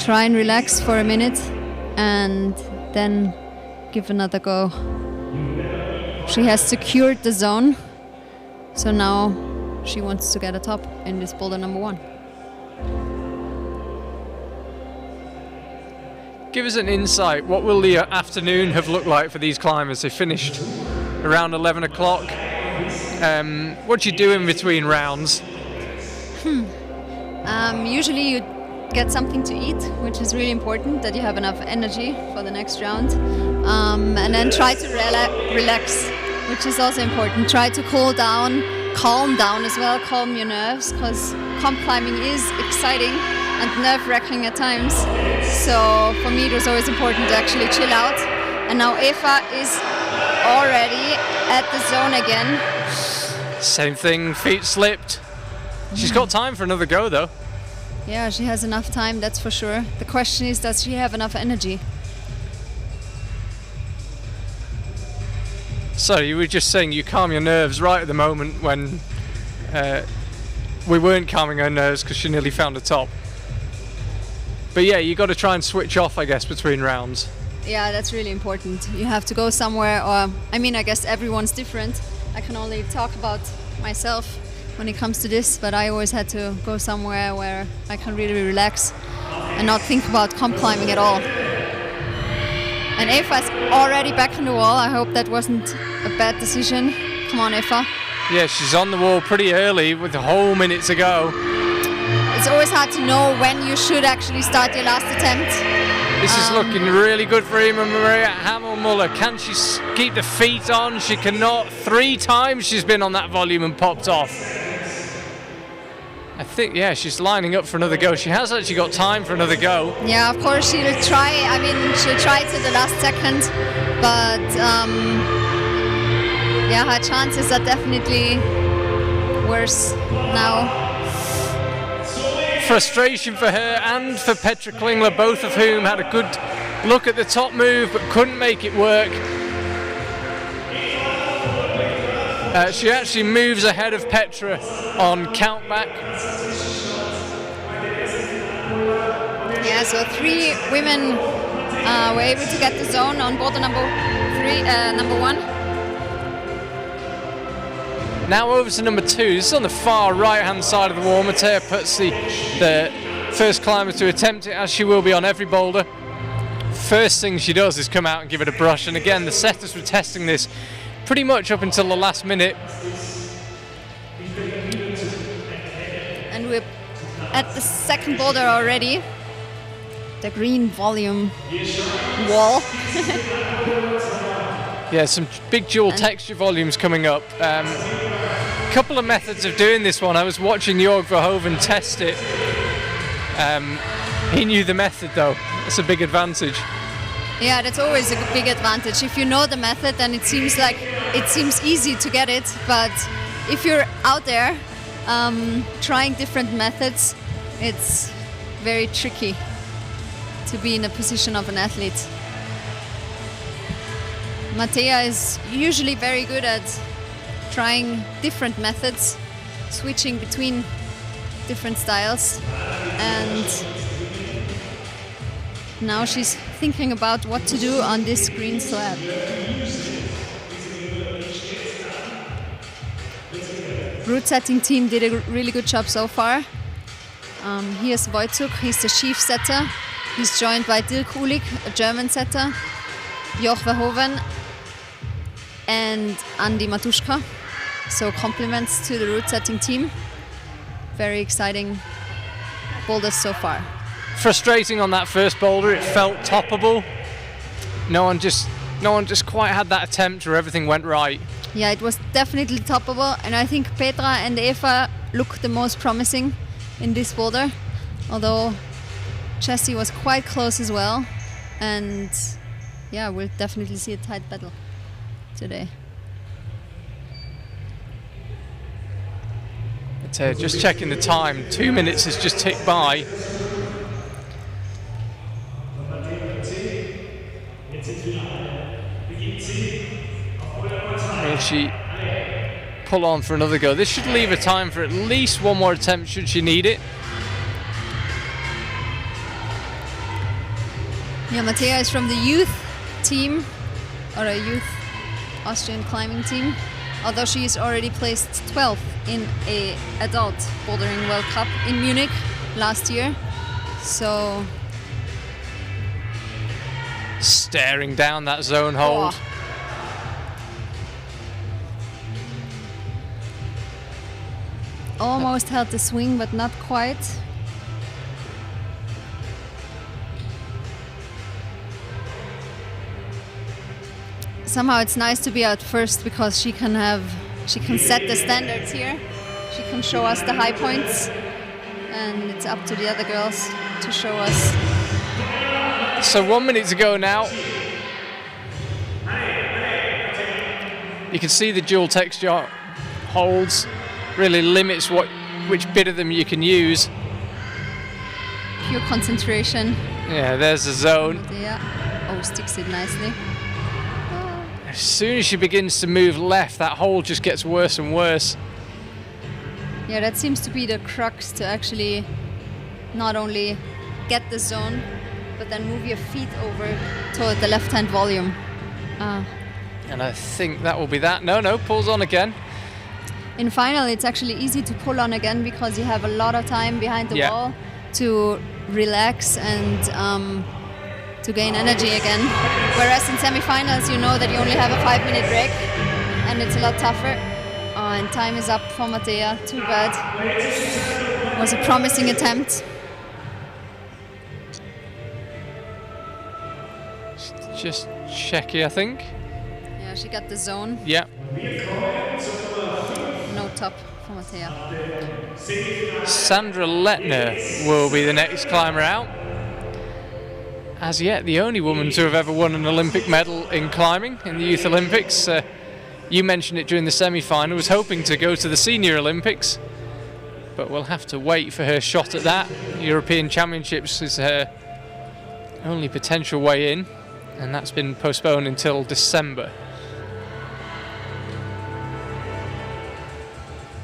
try and relax for a minute, and then give another go. She has secured the zone, so now she wants to get a top in this boulder number 1. Give us an insight. What will the afternoon have looked like for these climbers? They finished around 11 o'clock. What do you do in between rounds? Usually you get something to eat, which is really important, that you have enough energy for the next round. And then try to relax, which is also important. Try to calm down as well, calm your nerves, because comp climbing is exciting and nerve-wracking at times. So for me it was always important to actually chill out. And now Eva is already at the zone again. Same thing, feet slipped. She's got time for another go though. Yeah, she has enough time, that's for sure. The question is, does she have enough energy? So you were just saying you calm your nerves right at the moment when we weren't calming her nerves because she nearly found a top. But yeah, you got to try and switch off, I guess, between rounds. Yeah, that's really important. You have to go somewhere, or I mean, I guess everyone's different. I can only talk about myself when it comes to this, but I always had to go somewhere where I can really relax and not think about comp climbing at all. And Eva's already back on the wall. I hope that wasn't a bad decision. Come on, Eva. Yeah, she's on the wall pretty early with a whole minute to go. It's always hard to know when you should actually start your last attempt. This is looking really good for Eva Maria Hamel-Muller. Can she keep the feet on? She cannot. 3 times she's been on that volume and popped off. I think, yeah, she's lining up for another go. She has actually got time for another go. Yeah, of course she'll try. I mean, she'll try to the last second, but yeah, her chances are definitely worse now. Frustration for her and for Petra Klingler, both of whom had a good look at the top move but couldn't make it work. She actually moves ahead of Petra on countback. Yeah, so 3 women were able to get the zone on boulder number 1. Now over to number 2. This is on the far right-hand side of the wall. Matea puts the first climber to attempt it, as she will be on every boulder. First thing she does is come out and give it a brush. And again, the setters were testing this pretty much up until the last minute. And we're at the second boulder already. The green volume wall. Yeah, some big dual texture volumes coming up. Couple of methods of doing this one. I was watching Jörg Verhoeven test it. He knew the method though. That's a big advantage. Yeah, that's always a big advantage. If you know the method, then it seems easy to get it. But if you're out there trying different methods, it's very tricky to be in the position of an athlete. Mattea is usually very good at trying different methods, switching between different styles, and now she's thinking about what to do on this green slab. Route setting team did a really good job so far. Here's Wojciech, he's the chief setter. He's joined by Dirk Ulig, a German setter, Joch Verhoeven and Andi Matuszka. So compliments to the route setting team. Very exciting boulders so far. Frustrating on that first boulder, it felt toppable. No one just quite had that attempt where everything went right. Yeah, it was definitely toppable, and I think Petra and Eva look the most promising in this boulder, although Jessie was quite close as well, and yeah, we'll definitely see a tight battle today. But, just checking the time, 2 minutes has just ticked by. Will she pull on for another go? This should leave her time for at least one more attempt should she need it. Yeah, Mattea is from the youth team, or a youth Austrian climbing team, although she is already placed 12th in a adult bouldering World Cup in Munich last year. So staring down that zone hold. Almost held the swing, but not quite. Somehow it's nice to be out first because she can set the standards here. She can show us the high points, and it's up to the other girls to show us. So 1 minute to go now. You can see the dual texture holds really limits which bit of them you can use. Pure concentration. Yeah, there's the zone. Yeah. Oh, sticks it nicely. As soon as she begins to move left, that hold just gets worse and worse. Yeah, that seems to be the crux, to actually not only get the zone, but then move your feet over toward the left-hand volume. And I think that will be that. No, pulls on again. In final, it's actually easy to pull on again because you have a lot of time behind the wall to relax and to gain energy again. Whereas in semi-finals, you know that you only have a 5-minute break, and it's a lot tougher. And time is up for Mattea. Too bad. It was a promising attempt. Just checky, I think. Yeah, she got the zone. Yeah. No top for Mattea. Sandra Lettner will be the next climber out. As yet, the only woman to have ever won an Olympic medal in climbing in the Youth Olympics. You mentioned it during the semi-final, was hoping to go to the Senior Olympics, but we'll have to wait for her shot at that. European Championships is her only potential way in, and that's been postponed until December.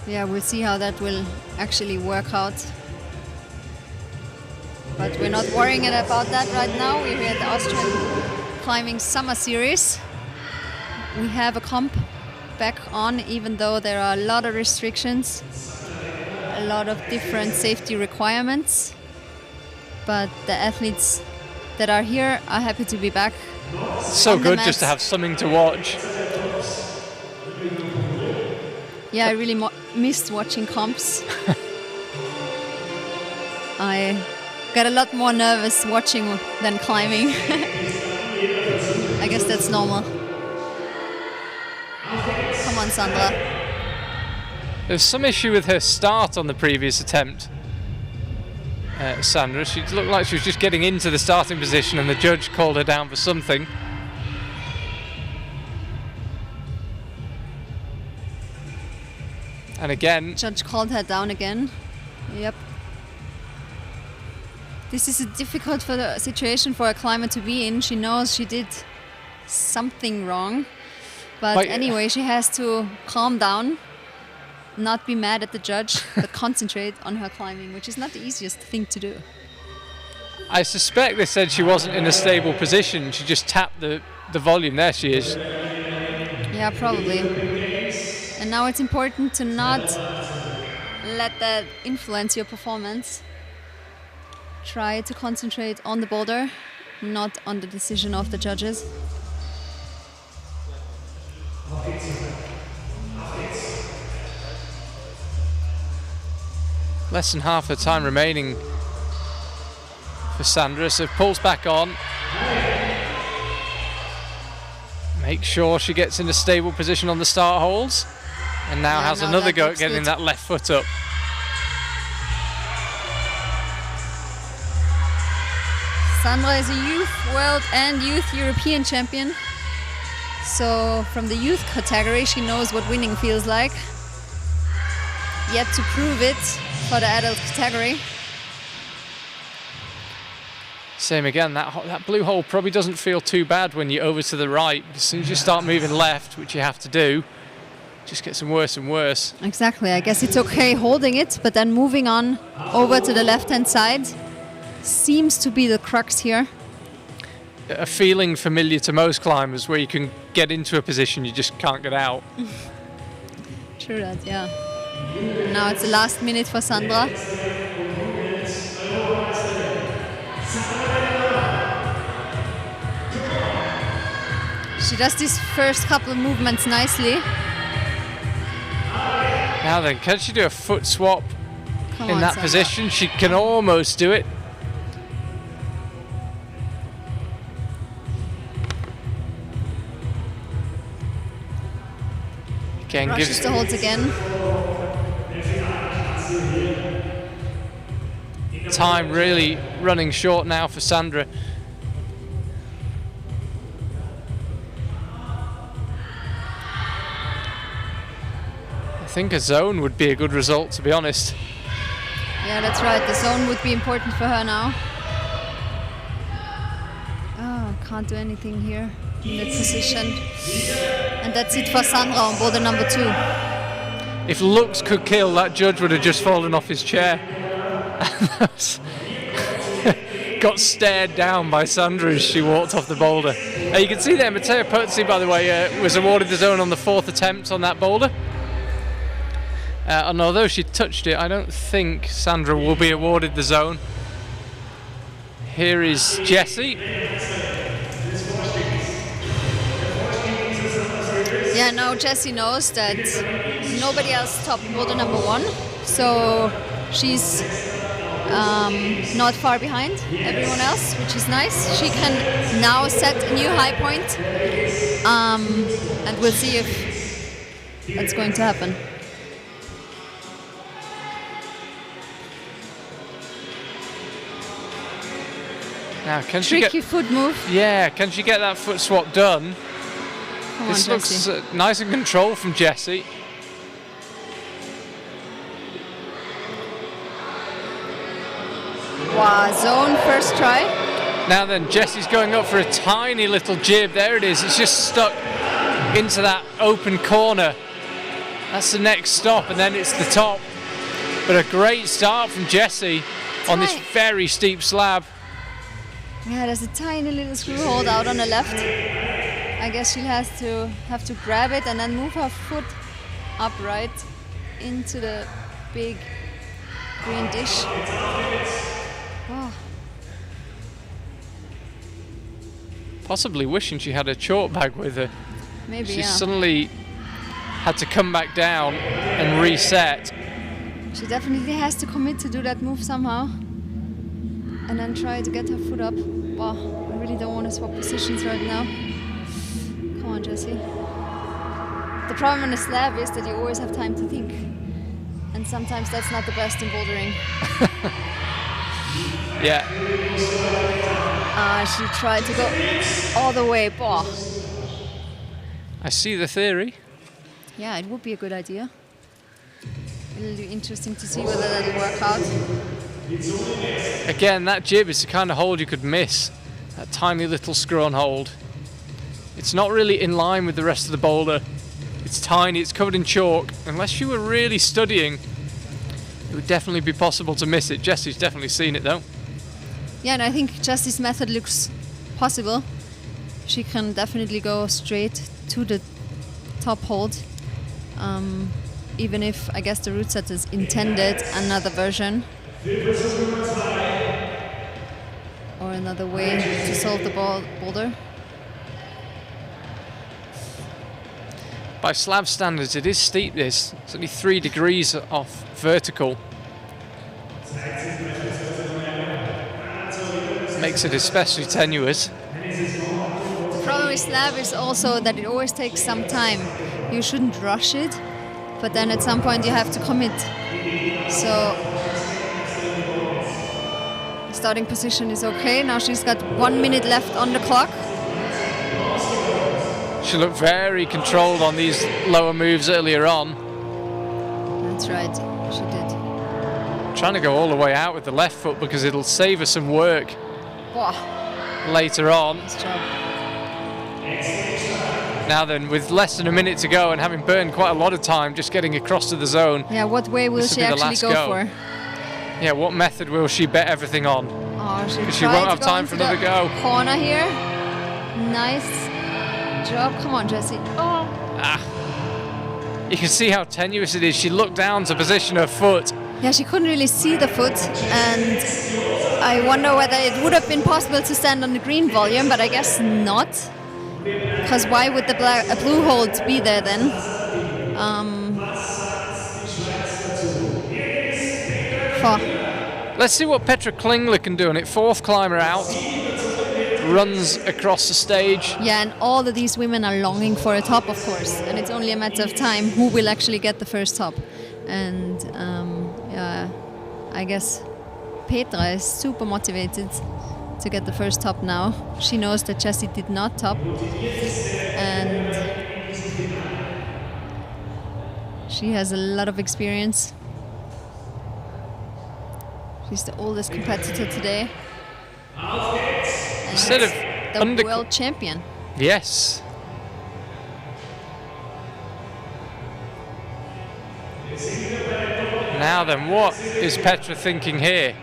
Yeah, we'll see how that will actually work out. But we're not worrying about that right now. We're here at the Austrian Climbing Summer Series. We have a comp back on, even though there are a lot of restrictions, a lot of different safety requirements. But the athletes that are here are happy to be back. So good just to have something to watch. Yeah, I really missed watching comps. I got a lot more nervous watching than climbing. I guess that's normal. Come on, Sandra. There's some issue with her start on the previous attempt. Sandra, she looked like she was just getting into the starting position and the judge called her down for something. And again, judge called her down again. Yep. This is a difficult situation for a climber to be in. She knows she did something wrong. But anyway, she has to calm down, not be mad at the judge, but concentrate on her climbing, which is not the easiest thing to do. I suspect they said she wasn't in a stable position. She just tapped the volume. There she is. Yeah, probably. And now it's important to not let that influence your performance. Try to concentrate on the boulder, not on the decision of the judges. Less than half the time remaining for Sandra, so pulls back on. Make sure she gets in a stable position on the start holes, and now has another go at getting that left foot up. Sandra is a youth world and youth European champion. So from the youth category, she knows what winning feels like. Yet to prove it for the adult category. Same again, that blue hole probably doesn't feel too bad when you're over to the right. As soon as you start moving left, which you have to do, it just gets worse and worse. Exactly, I guess it's okay holding it, but then moving on over to the left-hand side seems to be the crux here. A feeling familiar to most climbers where you can get into a position you just can't get out. True that, yeah. Now it's the last minute for Sandra. She does these first couple of movements nicely. Now then, can she do a foot swap in that position? She can almost do it. Again, rushes the holds again. Time really running short now for Sandra. I think a zone would be a good result, to be honest. Yeah, that's right. The zone would be important for her now. Oh, can't do anything here in that position. And that's it for Sandra on boulder number 2. If looks could kill, that judge would have just fallen off his chair. Got stared down by Sandra as she walked off the boulder. You can see there, Matteo Pozzi, by the way, was awarded the zone on the 4th attempt on that boulder. And although she touched it, I don't think Sandra will be awarded the zone. Here is Jessie. Yeah, now Jessie knows that nobody else topped boulder number 1, so she's not far behind everyone else, which is nice. She can now set a new high point, and we'll see if that's going to happen. Now, can she Tricky foot move. Yeah, can she get that foot swap done? Come this on, looks nice and controlled from Jessie. Wow, zone first try. Now then, Jessie's going up for a tiny little jib. There it is. It's just stuck into that open corner. That's the next stop, and then it's the top. But a great start from Jessie on this very steep slab. Yeah, there's a tiny little screw hold out on the left. I guess she'll have to grab it and then move her foot upright into the big green dish. Oh. Possibly wishing she had a chalk bag with her. Maybe, She suddenly had to come back down and reset. She definitely has to commit to do that move somehow. And then try to get her foot up. Wow, I really don't want to swap positions right now. Come on, Jessie. The problem on the slab is that you always have time to think. And sometimes that's not the best in bouldering. Yeah. She tried to go all the way. Boah. I see the theory. Yeah, it would be a good idea. It'll be interesting to see whether that'll work out. Again, that jib is the kind of hold you could miss. That tiny little screw-on hold. It's not really in line with the rest of the boulder. It's tiny, it's covered in chalk. Unless you were really studying, it would definitely be possible to miss it. Jessie's definitely seen it though. Yeah, and I think Jessie's method looks possible. She can definitely go straight to the top hold. Even if, I guess, the route set is intended another version. Or another way to solve the boulder. By slab standards, it is steep this. It's only 3 degrees off vertical. Makes it especially tenuous. The problem with slab is also that it always takes some time. You shouldn't rush it, but then at some point you have to commit. So the starting position is okay. Now she's got 1 minute left on the clock. She looked very controlled on these lower moves earlier on. That's right, she did. Trying to go all the way out with the left foot because it'll save her some work later on. Nice job. Now then, with less than a minute to go and having burned quite a lot of time just getting across to the zone. Yeah, what way will she actually go for? Yeah, what method will she bet everything on? Oh, because she won't have time for another go. Corner here. Nice job. Come on, Jessie. Oh. You can see how tenuous it is. She looked down to position her foot. Yeah, she couldn't really see the foot, and I wonder whether it would have been possible to stand on the green volume, but I guess not. Because why would the blue hold be there then? Let's see what Petra Klingler can do on it. 4th climber out. Runs across the stage. Yeah, and all of these women are longing for a top, of course, and it's only a matter of time who will actually get the first top. And yeah, I guess Petra is super motivated to get the first top now. She knows that Jessie did not top, and she has a lot of experience. She's the oldest competitor today. Instead of the world champion. Yes. Now then, what is Petra thinking here?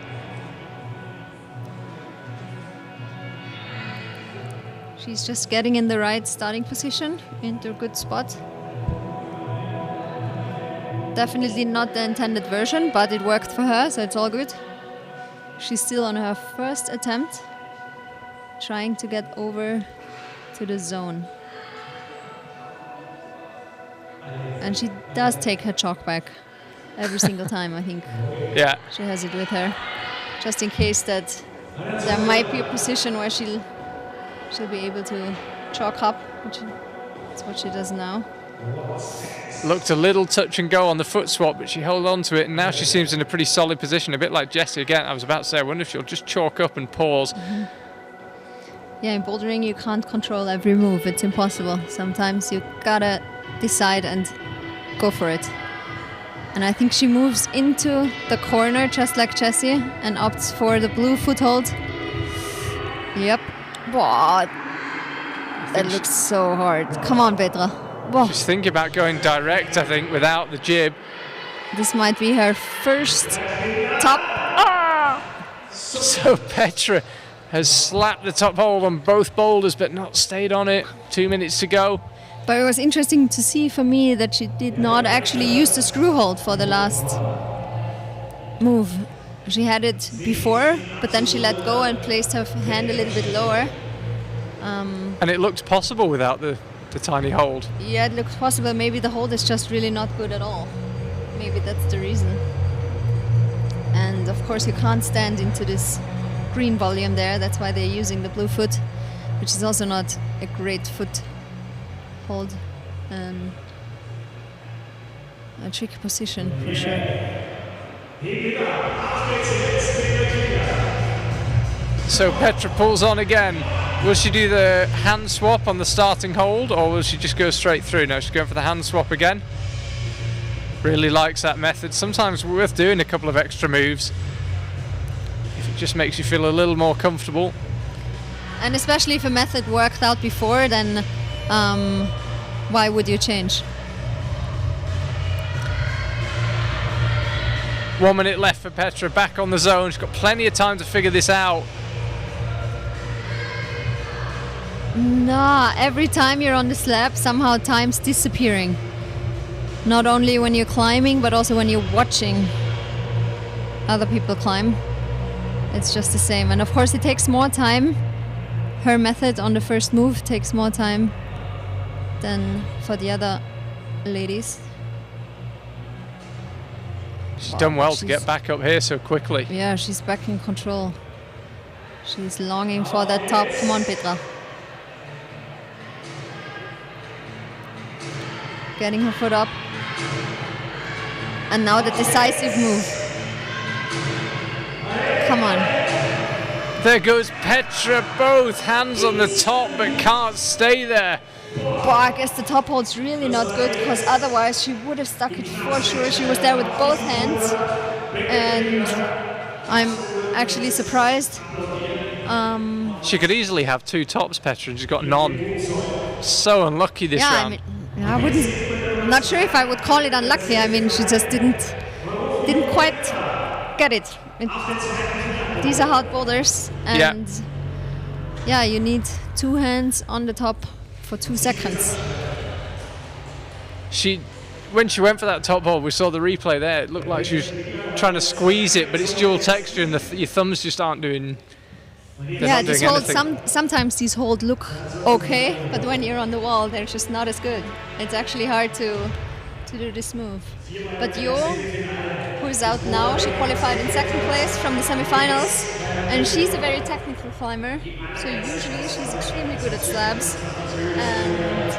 She's just getting in the right starting position, into a good spot. Definitely not the intended version, but it worked for her, so it's all good. She's still on her first attempt, trying to get over to the zone. And she does take her chalk back every single time, I think. Yeah. She has it with her, just in case that there might be a position where she'll be able to chalk up, which is what she does now. Looked a little touch and go on the foot swap, but she held on to it, and now she seems in a pretty solid position, a bit like Jessie again. I was about to say, I wonder if she'll just chalk up and pause. Mm-hmm. Yeah, in bouldering you can't control every move, it's impossible. Sometimes you gotta decide and go for it. And I think she moves into the corner just like Jessie and opts for the blue foothold. Yep. Wow. That looks so hard. Come on, Petra. Whoa. She's thinking about going direct, I think, without the jib. This might be her first top. So Petra has slapped the top hold on both boulders but not stayed on it. 2 minutes to go. But it was interesting to see for me that she did not actually use the screw hold for the last move. She had it before, but then she let go and placed her hand a little bit lower. And it looked possible without the tiny hold. Yeah, it looks possible. Maybe the hold is just really not good at all. Maybe that's the reason. And of course you can't stand into this green volume there. That's why they're using the blue foot, which is also not a great foot hold. A tricky position for sure. So Petra pulls on again. Will she do the hand swap on the starting hold, or will she just go straight through? No, she's going for the hand swap again. Really likes that method. Sometimes worth doing a couple of extra moves. just makes you feel a little more comfortable. And especially if a method worked out before, then why would you change? 1 minute left for Petra, back on the zone. She's got plenty of time to figure this out. Nah, every time you're on the slab, somehow time's disappearing. Not only when you're climbing, but also when you're watching other people climb. It's just the same. And of course it takes more time. Her method on the first move takes more time than for the other ladies. She's done well to get back up here so quickly. Yeah, she's back in control. She's longing for that top. Come on, Petra. Getting her foot up. And now the decisive move. Come on. There goes Petra, both hands on the top, but can't stay there. But I guess the top hold's really not good, because otherwise she would have stuck it for sure. She was there with both hands, and I'm actually surprised. She could easily have 2 tops, Petra, and she's got none. So unlucky this round. I wouldn't. I'm not sure if I would call it unlucky. I mean, she just didn't quite get it. These are hard boulders, and yeah, you need 2 hands on the top for 2 seconds. When she went for that top hold, we saw the replay there. It looked like she was trying to squeeze it, but it's dual texture, and your thumbs just aren't doing. These holds. Sometimes these holds look okay, but when you're on the wall, they're just not as good. It's actually hard to do this move. But Jo, who's out now, she qualified in 2nd place from the semi-finals, and she's a very technical climber. So usually she's extremely good at slabs, and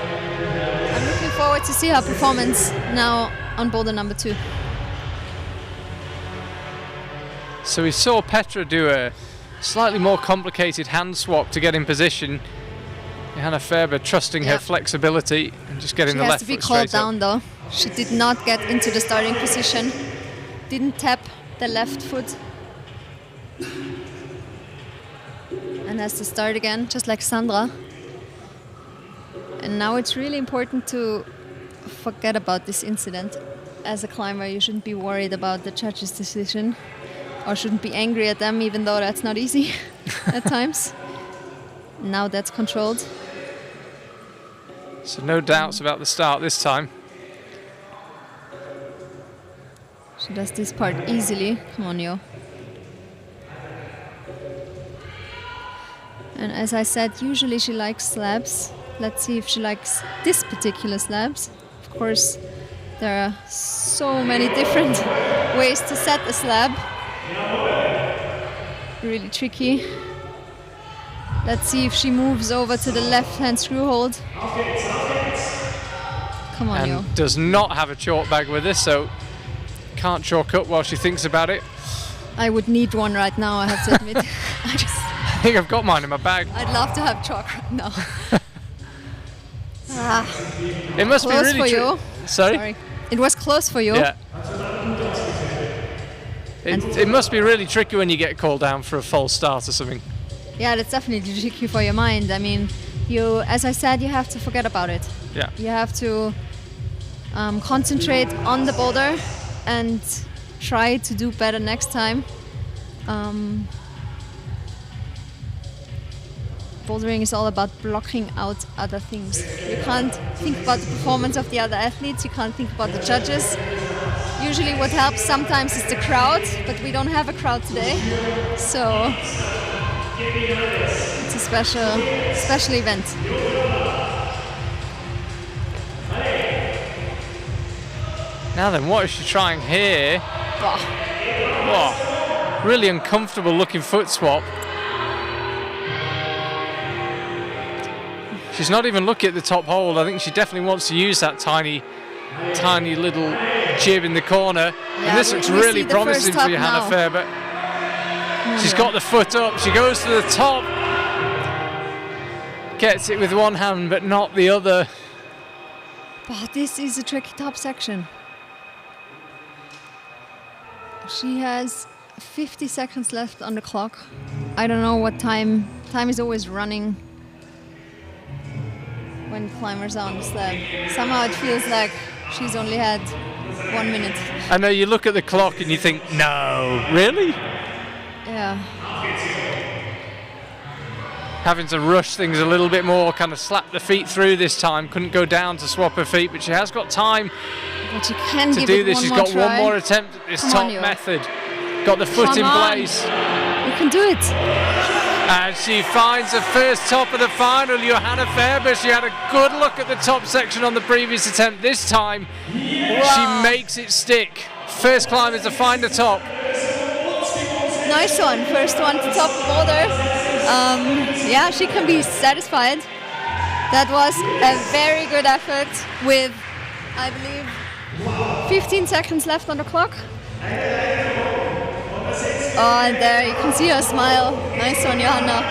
I'm looking forward to see her performance now on boulder number 2. So we saw Petra do a slightly more complicated hand swap to get in position. Johanna Ferber trusting her flexibility and just getting the left foot straight up. She has to be called down though. She did not get into the starting position. Didn't tap the left foot. And has to start again, just like Sandra. And now it's really important to forget about this incident. As a climber, you shouldn't be worried about the judge's decision, or shouldn't be angry at them, even though that's not easy at times. Now that's controlled. So no doubts about the start this time. She does this part easily. Come on, Jo. And as I said, usually she likes slabs. Let's see if she likes this particular slabs. Of course, there are so many different ways to set a slab. Really tricky. Let's see if she moves over to the left-hand screw hold. Come on, Jo. And does not have a chalk bag with her, so can't chalk up while she thinks about it. I would need one right now, I have to admit. I think I've got mine in my bag. I'd love to have chalk right now. It must be really close for you. Sorry? It was close for you. Yeah. It must be really tricky when you get called down for a false start or something. Yeah, that's definitely tricky for your mind. I mean, as I said, you have to forget about it. Yeah. You have to concentrate on the boulder and try to do better next time. Bouldering is all about blocking out other things. You can't think about the performance of the other athletes, you can't think about the judges. Usually what helps sometimes is the crowd, but we don't have a crowd today. So it's a special event. Now then, what is she trying here? Oh, really uncomfortable looking foot swap. She's not even looking at the top hold. I think she definitely wants to use that tiny little jib in the corner. Yeah, and this looks really promising for Johanna Ferber. She's got the foot up. She goes to the top. Gets it with one hand, but not the other. But this is a tricky top section. She has 50 seconds left on the clock. I don't know what time. Time is always running when climbers are on the slab. Somehow it feels like she's only had 1 minute. I know you look at the clock and you think, no, really? Yeah. Having to rush things a little bit more, kind of slap the feet through this time. Couldn't go down to swap her feet, but she has got time But she can to give do it this. one She's more got try. one more attempt at this Come top on, Yo. method. Got the foot Come in on. place. You can do it. And she finds the first top of the final, Johanna Ferber. She had a good look at the top section on the previous attempt. This time, she makes it stick. First climber to find the top. Nice one. First one to top the Boulder. Yeah, she can be satisfied. That was a very good effort with, I believe, 15 seconds left on the clock. Oh, and there you can see her smile. Nice one, Johanna.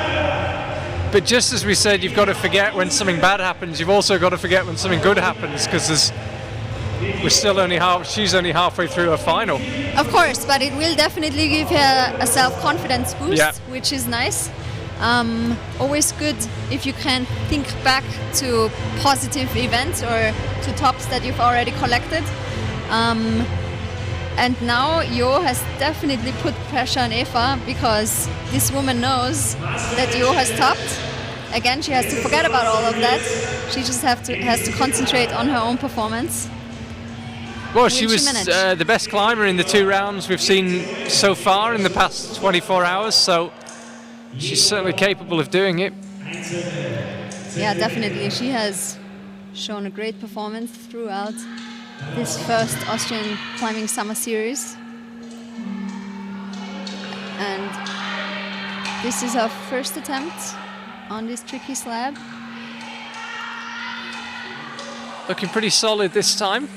But just as we said, you've got to forget when something bad happens. You've also got to forget when something good happens, because she's only halfway through her final. Of course, but it will definitely give her a self-confidence boost, Yeah. which is nice. Always good if you can think back to positive events or to tops that you've already collected. And now Jo has definitely put pressure on Eva, because this woman knows that Jo has topped. Again, she has to forget about all of that. She just has to concentrate on her own performance. Well, she was the best climber in the 2 rounds we've seen so far in the past 24 hours, so she's certainly capable of doing it. Yeah, definitely. She has shown a great performance throughout this first Austrian Climbing Summer Series. And this is her first attempt on this tricky slab. Looking pretty solid this time.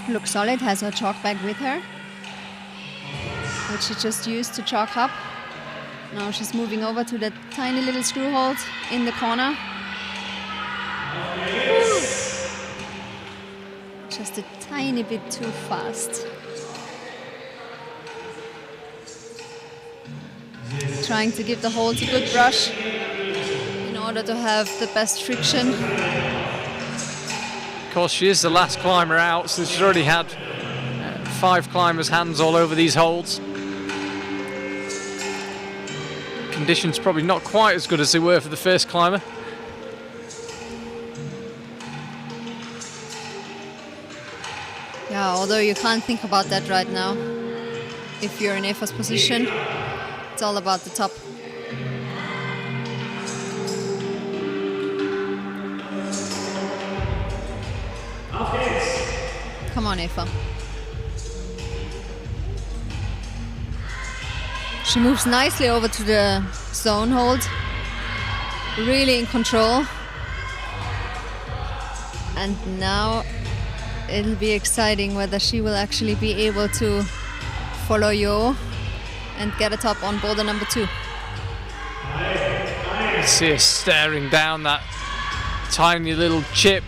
Looks solid, has her chalk bag with her, which she just used to chalk up. Now she's moving over to that tiny little screw hold in the corner. Just a tiny bit too fast. Trying to give the hold a good brush in order to have the best friction. Of course, she is the last climber out, so she's already had 5 climbers' hands all over these holds. Conditions probably not quite as good as they were for the first climber. Yeah, although you can't think about that right now. If you're in Eva's position, it's all about the top. Come on, Eva. She moves nicely over to the zone hold. Really in control. And now it'll be exciting whether she will actually be able to follow Jo and get a top on boulder number 2. You see her staring down that tiny little chip.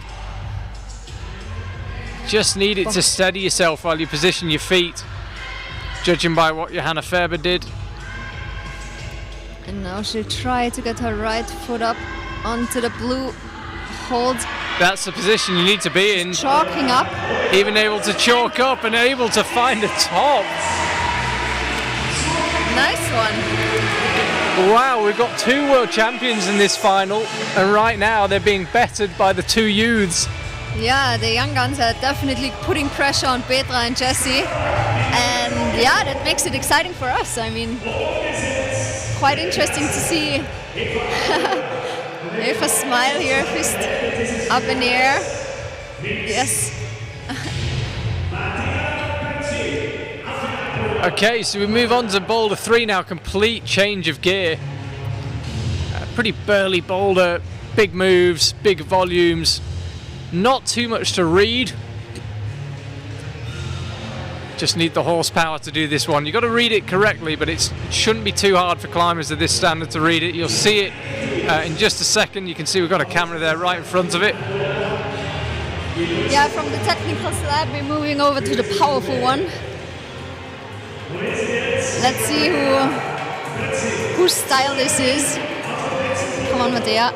Just need it to steady yourself while you position your feet, judging by what Johanna Ferber did. And now she'll try to get her right foot up onto the blue hold. That's the position you need to be in. Chalking up. Even able to chalk up and able to find a top. Nice one. Wow, we've got 2 world champions in this final, and right now they're being bettered by the 2 youths. Yeah, the young guns are definitely putting pressure on Petra and Jessie. And yeah, that makes it exciting for us. I mean, quite interesting to see Eva's smile here, fist up in the air. Yes. Okay, so we move on to boulder 3 now, complete change of gear. Pretty burly boulder, big moves, big volumes. Not too much to read. Just need the horsepower to do this one. You've got to read it correctly, but it shouldn't be too hard for climbers of this standard to read it. You'll see it in just a second. You can see we've got a camera there right in front of it. Yeah, from the technical slab, we're moving over to the powerful one. Let's see whose style this is. Come on, Mattea.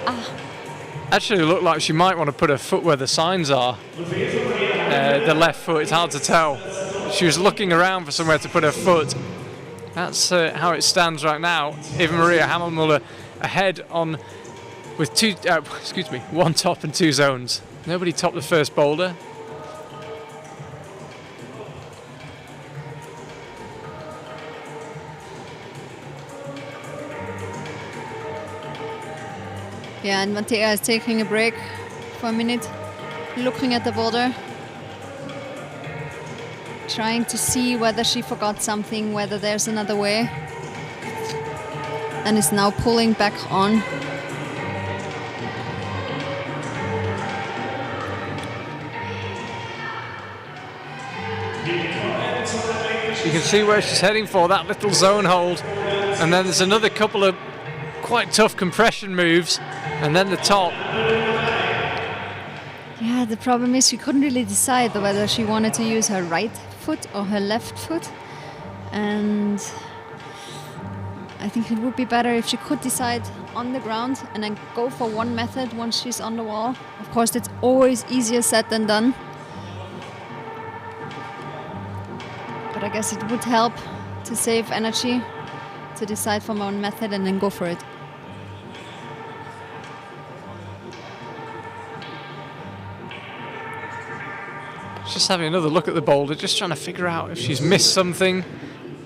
Actually, it looked like she might want to put her foot where the signs are. The left foot, it's hard to tell. She was looking around for somewhere to put her foot. That's how it stands right now. Eva Maria Hammelmuller ahead on with one top and 2 zones. Nobody topped the first boulder. Yeah, and Mattea is taking a break for a minute, looking at the boulder, trying to see whether she forgot something, whether there's another way, and is now pulling back on. You can see where she's heading for, that little zone hold, and then there's another couple of quite tough compression moves, and then the top. Yeah, the problem is she couldn't really decide whether she wanted to use her right foot or her left foot, and I think it would be better if she could decide on the ground and then go for one method once she's on the wall. Of course, it's always easier said than done, but I guess it would help to save energy to decide for one method and then go for it. Just having another look at the boulder, just trying to figure out if she's missed something,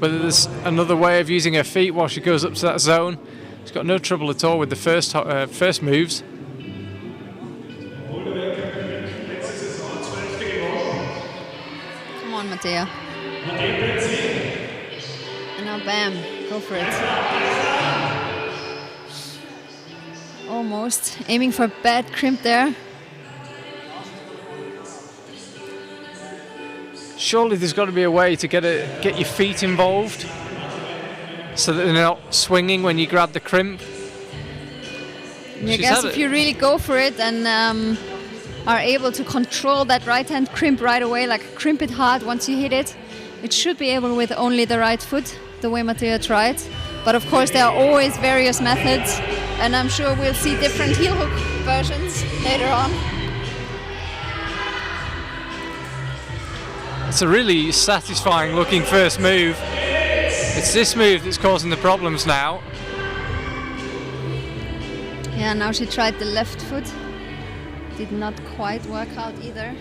whether there's another way of using her feet while she goes up to that zone. She's got no trouble at all with the first moves. Come on, Mattea. And now bam, go for it. Almost aiming for a bad crimp there. Surely there's got to be a way to get your feet involved so that they're not swinging when you grab the crimp. I guess if you really go for it and are able to control that right hand crimp right away, like crimp it hard once you hit it, it should be able with only the right foot, the way Mattea tried. But of course there are always various methods, and I'm sure we'll see different heel hook versions later on. It's a really satisfying looking first move. It's this move that's causing the problems now. Yeah, now she tried the left foot. Did not quite work out either.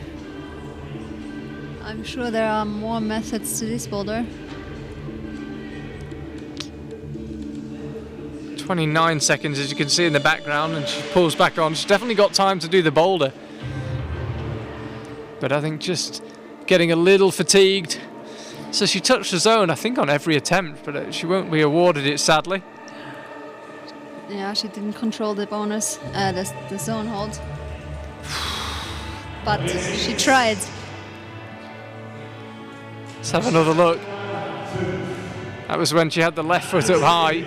I'm sure there are more methods to this boulder. 29 seconds, as you can see in the background, and she pulls back on. She's definitely got time to do the boulder. But I think just getting a little fatigued. So she touched the zone, I think, on every attempt, but she won't be awarded it, sadly. Yeah, she didn't control the bonus, the zone hold. But she tried. Let's have another look. That was when she had the left foot up high.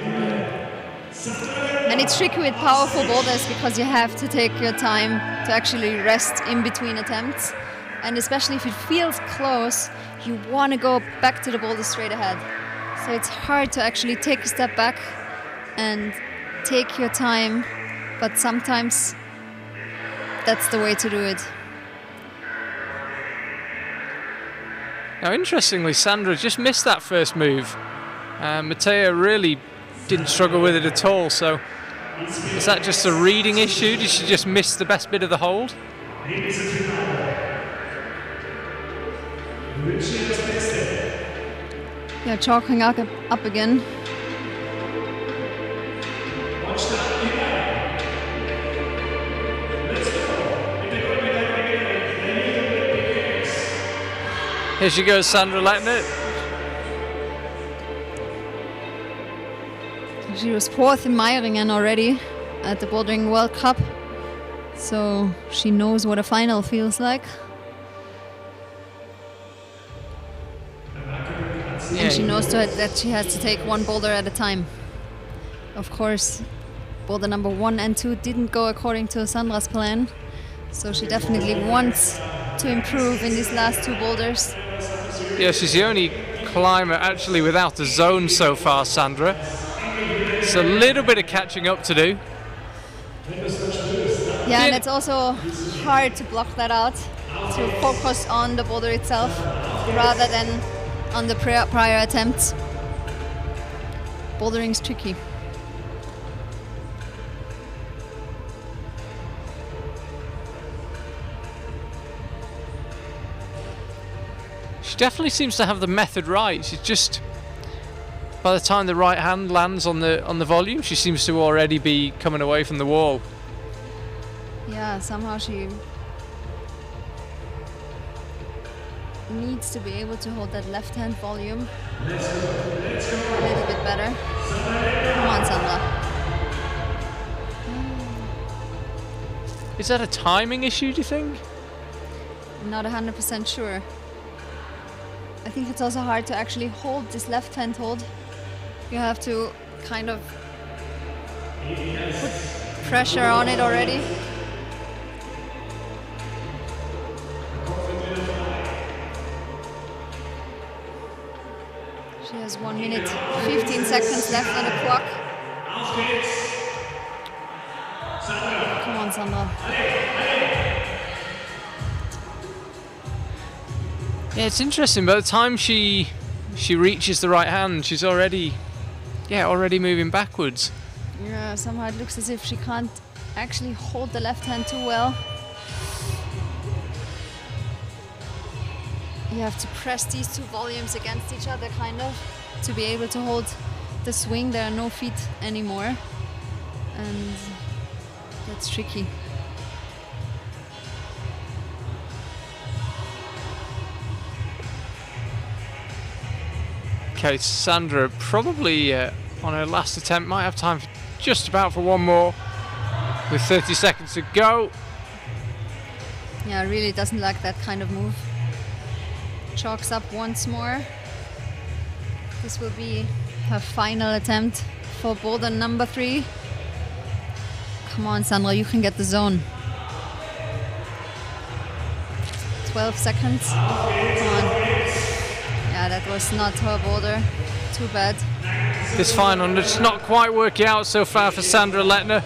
And it's tricky with powerful boulders because you have to take your time to actually rest in between attempts. And especially if it feels close, you want to go back to the boulder straight ahead. So it's hard to actually take a step back and take your time, but sometimes that's the way to do it. Now, interestingly, Sandra just missed that first move. Mattea really didn't struggle with it at all, so is that just a reading issue? Did she just miss the best bit of the hold? Yeah, chalking up again. Here she goes, Sandra letting it. She was 4th in Meiringen already at the Bouldering World Cup, so she knows what a final feels like. And she knows that she has to take one boulder at a time. Of course, boulder number 1 and 2 didn't go according to Sandra's plan, so she definitely wants to improve in these last 2 boulders. Yeah, she's the only climber actually without a zone so far, Sandra. It's a little bit of catching up to do. Yeah, and it's also hard to block that out, to focus on the boulder itself rather than on the prior attempts. Bouldering is tricky. She definitely seems to have the method right. She's just, by the time the right hand lands on the volume, she seems to already be coming away from the wall. Yeah, somehow she needs to be able to hold that left hand volume a little bit better. Come on, Sandra. Is that a timing issue, do you think? Not 100% sure. I think it's also hard to actually hold this left hand hold. You have to kind of put pressure on it already. She has 1 minute, 15 seconds left on the clock. Come on, Sandra. Yeah, it's interesting. By the time she reaches the right hand, she's already moving backwards. Yeah, somehow it looks as if she can't actually hold the left hand too well. You have to press these two volumes against each other, kind of, to be able to hold the swing. There are no feet anymore, and that's tricky. Okay, Sandra probably on her last attempt might have time for just about for one more with 30 seconds to go. Yeah, really doesn't like that kind of move. Chalks up once more. This will be her final attempt for boulder number 3. Come on, Sandra, you can get the zone. 12 seconds. Come on. Yeah, that was not her boulder. Too bad. This final, it's not quite working out so far for Sandra Lettner.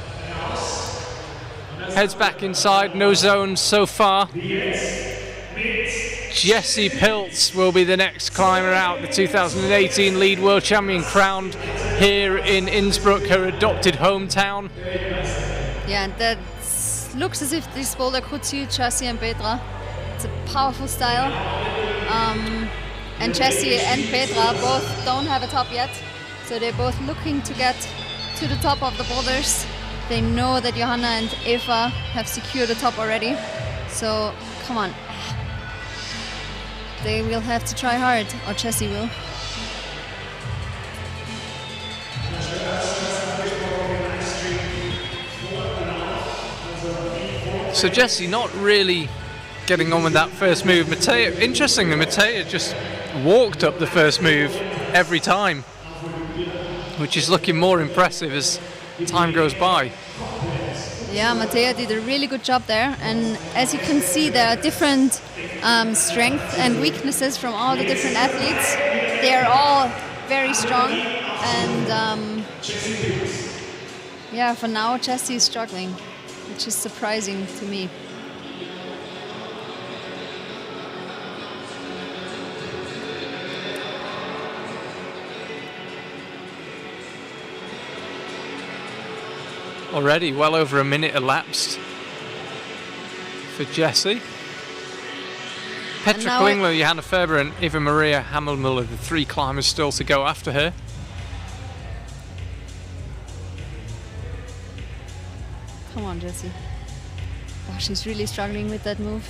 Heads back inside, no zones so far. Jessie Pilz will be the next climber out, the 2018 lead world champion, crowned here in Innsbruck, her adopted hometown. Yeah, and that looks as if this boulder could suit Jessie and Petra. It's a powerful style. And Jessie and Petra both don't have a top yet, so they're both looking to get to the top of the boulders. They know that Johanna and Eva have secured the top already, so come on. They will have to try hard, or Jessie will. So Jessie not really getting on with that first move. Mattea, interestingly, Mattea just walked up the first move every time, which is looking more impressive as time goes by. Yeah, Mattea did a really good job there, and as you can see, there are different strengths and weaknesses from all the different athletes. They are all very strong, and yeah, for now Jessie is struggling, which is surprising to me. Already well over a minute elapsed for Jessie. Petra Klingler, Johanna Ferber and Eva Maria Hammelmüller, the 3 climbers still to go after her. Come on, Jessie. Oh, she's really struggling with that move.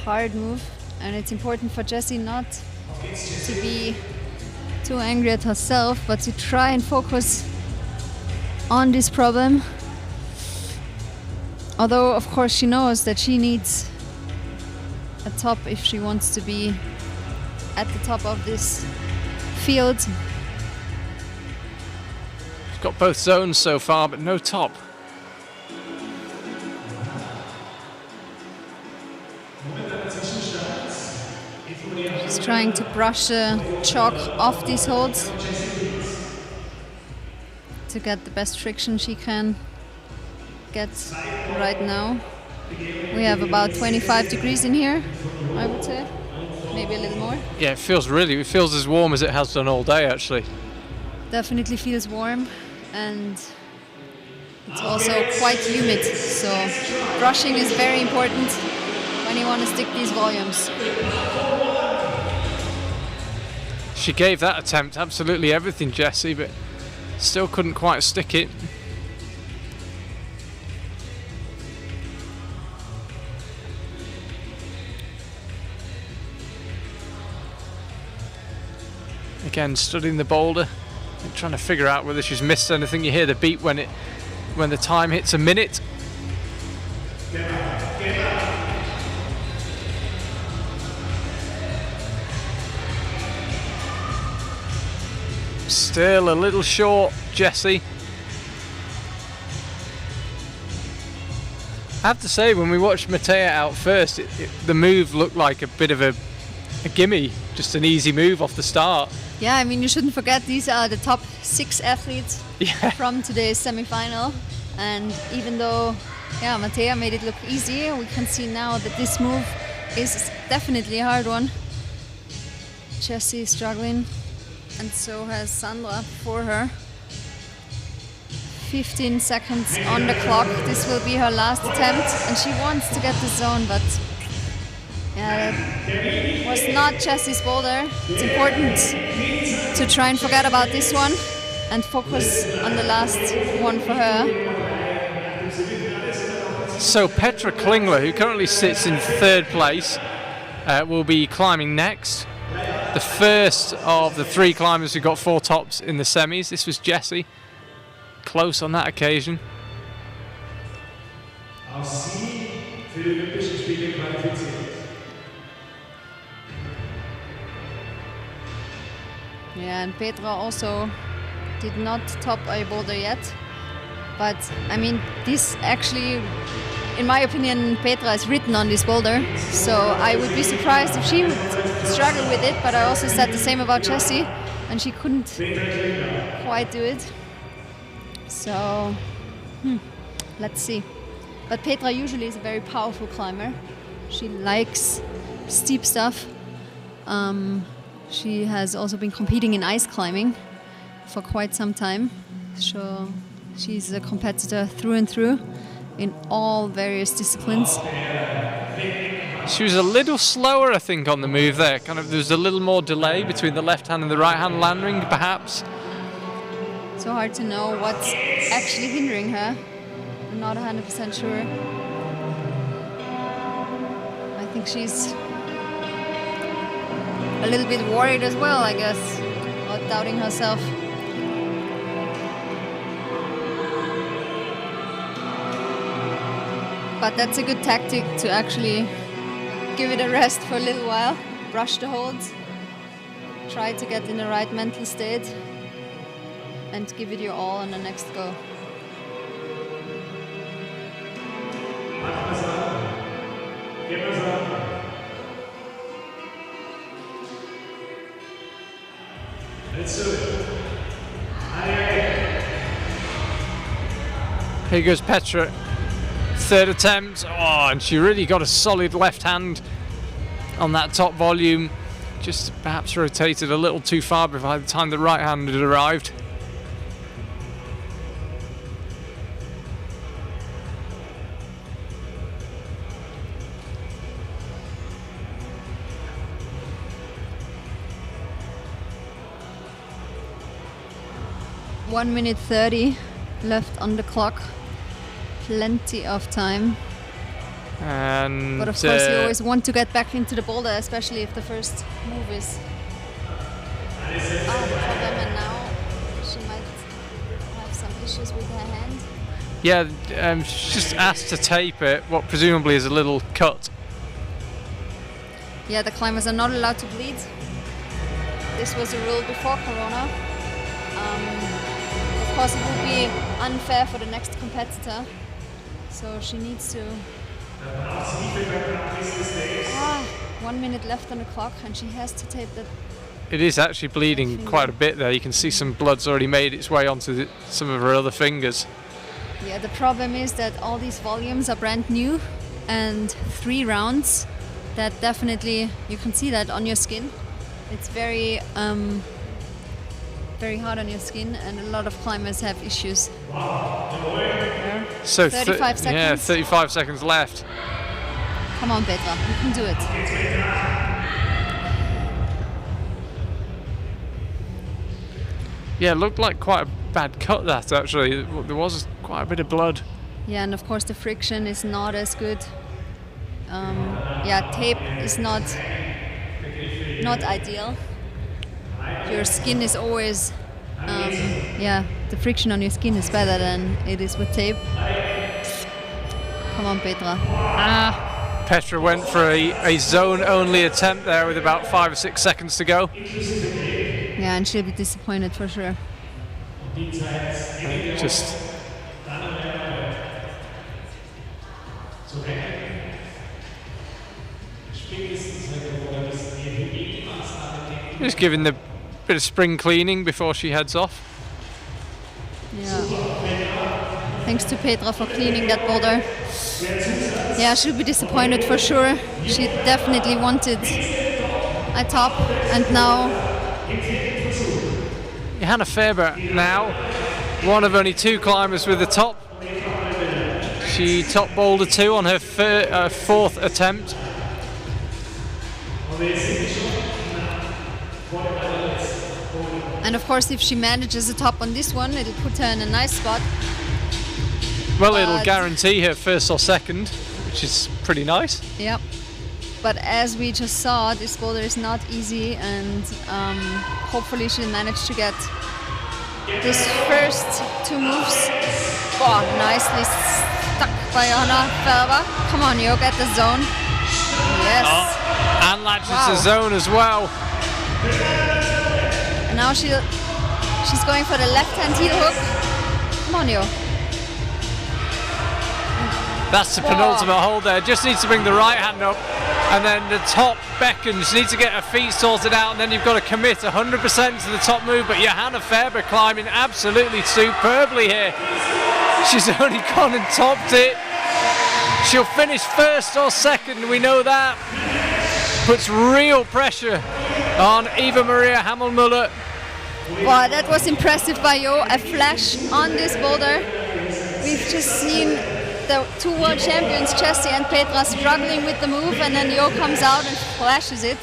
Hard move, and it's important for Jessie not to be too angry at herself, but to try and focus on this problem. Although, of course, she knows that she needs a top if she wants to be at the top of this field. She's got both zones so far, but no top. She's trying to brush the chalk off these holds to get the best friction she can get right now. We have about 25 degrees in here, I would say. Maybe a little more. Yeah, it feels as warm as it has done all day, actually. Definitely feels warm, and it's also quite humid, so brushing is very important when you want to stick these volumes. She gave that attempt absolutely everything, Jessie, but still couldn't quite stick it. Again, studying the boulder, and trying to figure out whether she's missed anything. You hear the beep when the time hits a minute. Still a little short, Jessie. I have to say, when we watched Mattea out first, the move looked like a bit of a gimme, just an easy move off the start. Yeah, I mean, you shouldn't forget these are the top 6 athletes from today's semi-final. And even though, Mattea made it look easy, we can see now that this move is definitely a hard one. Jessie is struggling, and so has Sandra before her. 15 seconds on the clock. This will be her last attempt, and she wants to get the zone, but it was not Jessie's boulder. It's important to try and forget about this one and focus on the last one for her. So Petra Klingler, who currently sits in 3rd place, will be climbing next. The first of the 3 climbers who got 4 tops in the semis. This was Jessie, close on that occasion. Yeah, and Petra also did not top a boulder yet. But I mean, this actually, in my opinion, Petra is written on this boulder. So I would be surprised if she would struggle with it. But I also said the same about Jessie, and she couldn't quite do it. So let's see. But Petra usually is a very powerful climber. She likes steep stuff. She has also been competing in ice climbing for quite some time. So she's a competitor through and through in all various disciplines. She was a little slower, I think, on the move there. There was a little more delay between the left hand and the right hand landing, perhaps. So hard to know what's actually hindering her. I'm not 100% sure. I think she's a little bit worried as well, I guess, or doubting herself. But that's a good tactic to actually give it a rest for a little while, brush the holds, try to get in the right mental state, and give it your all on the next go. Here goes Petra, 3rd attempt. Oh, and she really got a solid left hand on that top volume. Just perhaps rotated a little too far by the time the right hand had arrived. One minute 30 left on the clock. Plenty of time. And but of course you always want to get back into the boulder, especially if the first move is out of the problem, and now she might have some issues with her hand. Yeah, she's just asked to tape it, what presumably is a little cut. Yeah, the climbers are not allowed to bleed. This was a rule before Corona. Of course it would be unfair for the next competitor, so she needs to 1 minute left on the clock, and she has to tape that. It is actually bleeding quite a bit there. You can see some blood's already made its way onto some of her other fingers. Yeah, the problem is that all these volumes are brand new, and 3 rounds, that definitely, you can see that on your skin. It's very very hard on your skin, and a lot of climbers have issues. There. So 35 seconds. Yeah, 35 seconds left. Come on, Petra, you can do it. Yeah, it looked like quite a bad cut, that actually. There was quite a bit of blood. Yeah, and of course the friction is not as good. Yeah, tape is not ideal. Your skin is always, yeah, the friction on your skin is better than it is with tape. Come on, Petra. Petra went for a zone-only attempt there with about 5 or 6 seconds to go. Yeah, and she'll be disappointed for sure. Just giving the bit of spring cleaning before she heads off. Yeah. Thanks to Petra for cleaning that boulder. Yeah, she'll be disappointed for sure. She definitely wanted a top, and now Johanna Faber now, one of only 2 climbers with the top. She topped Boulder 2 on her 4th attempt. And of course, if she manages a top on this one, it'll put her in a nice spot. Well, it'll guarantee her 1st or 2nd, which is pretty nice. Yep. But as we just saw, this boulder is not easy, and hopefully she'll manage to get this first 2 moves. Oh, nicely stuck by Johanna Faber. Come on, yo, get the zone. Yes. Oh, and latches the zone as well. And now she's going for the left-hand heel hook. Come on, yo. That's the penultimate hold there. Just needs to bring the right hand up, and then the top beckons. She needs to get her feet sorted out, and then you've got to commit 100% to the top move. But Johanna Faber climbing absolutely superbly here. She's only gone and topped it. She'll finish 1st or 2nd, we know that. Puts real pressure on Eva Maria Hammelmuller. Wow, that was impressive by Jo. A flash on this boulder. We've just seen the 2 world champions, Jessie and Petra, struggling with the move, and then Jo comes out and flashes it.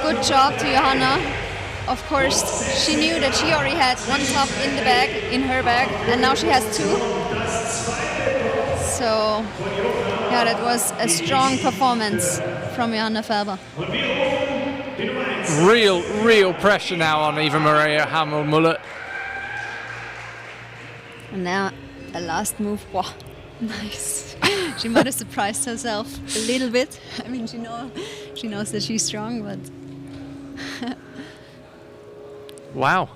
Good job to Johanna. Of course, she knew that she already had 1 top in her bag, and now she has 2. So, yeah, that was a strong performance from Johanna Faber. Real pressure now on Eva Maria Hammelmuller. And now a last move. Wow, nice. She might have surprised herself a little bit. I mean, she knows that she's strong, but wow.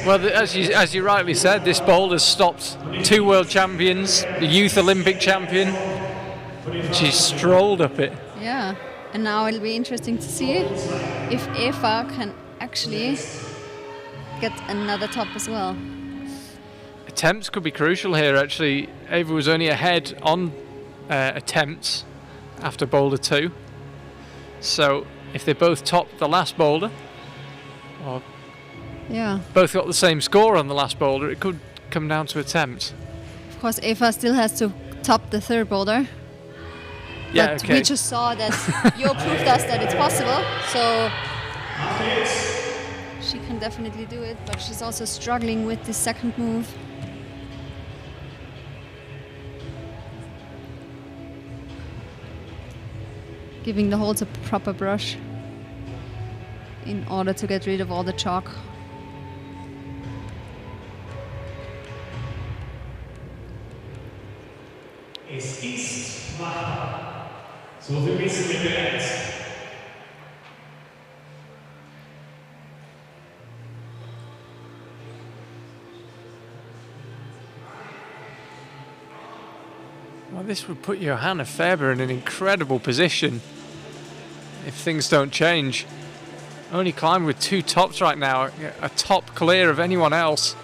Well, as you rightly said, this boulder's stopped 2 world champions, the youth Olympic champion. She strolled up it. Yeah, and now it'll be interesting to see if Eva can actually get another top as well. Attempts could be crucial here, actually. Eva was only ahead on attempts after Boulder 2. So if they both topped the last boulder, or both got the same score on the last boulder, it could come down to attempts. Of course, Eva still has to top the 3rd boulder. Yeah, but we just saw that Jo proved us that it's possible, so she can definitely do it, but she's also struggling with the 2nd move. Giving the holes a proper brush in order to get rid of all the chalk. Es ist machbar. So viel wissen wir bereits. Well, this would put Johanna Faber in an incredible position if things don't change. Only climbing with 2 tops right now, a top clear of anyone else.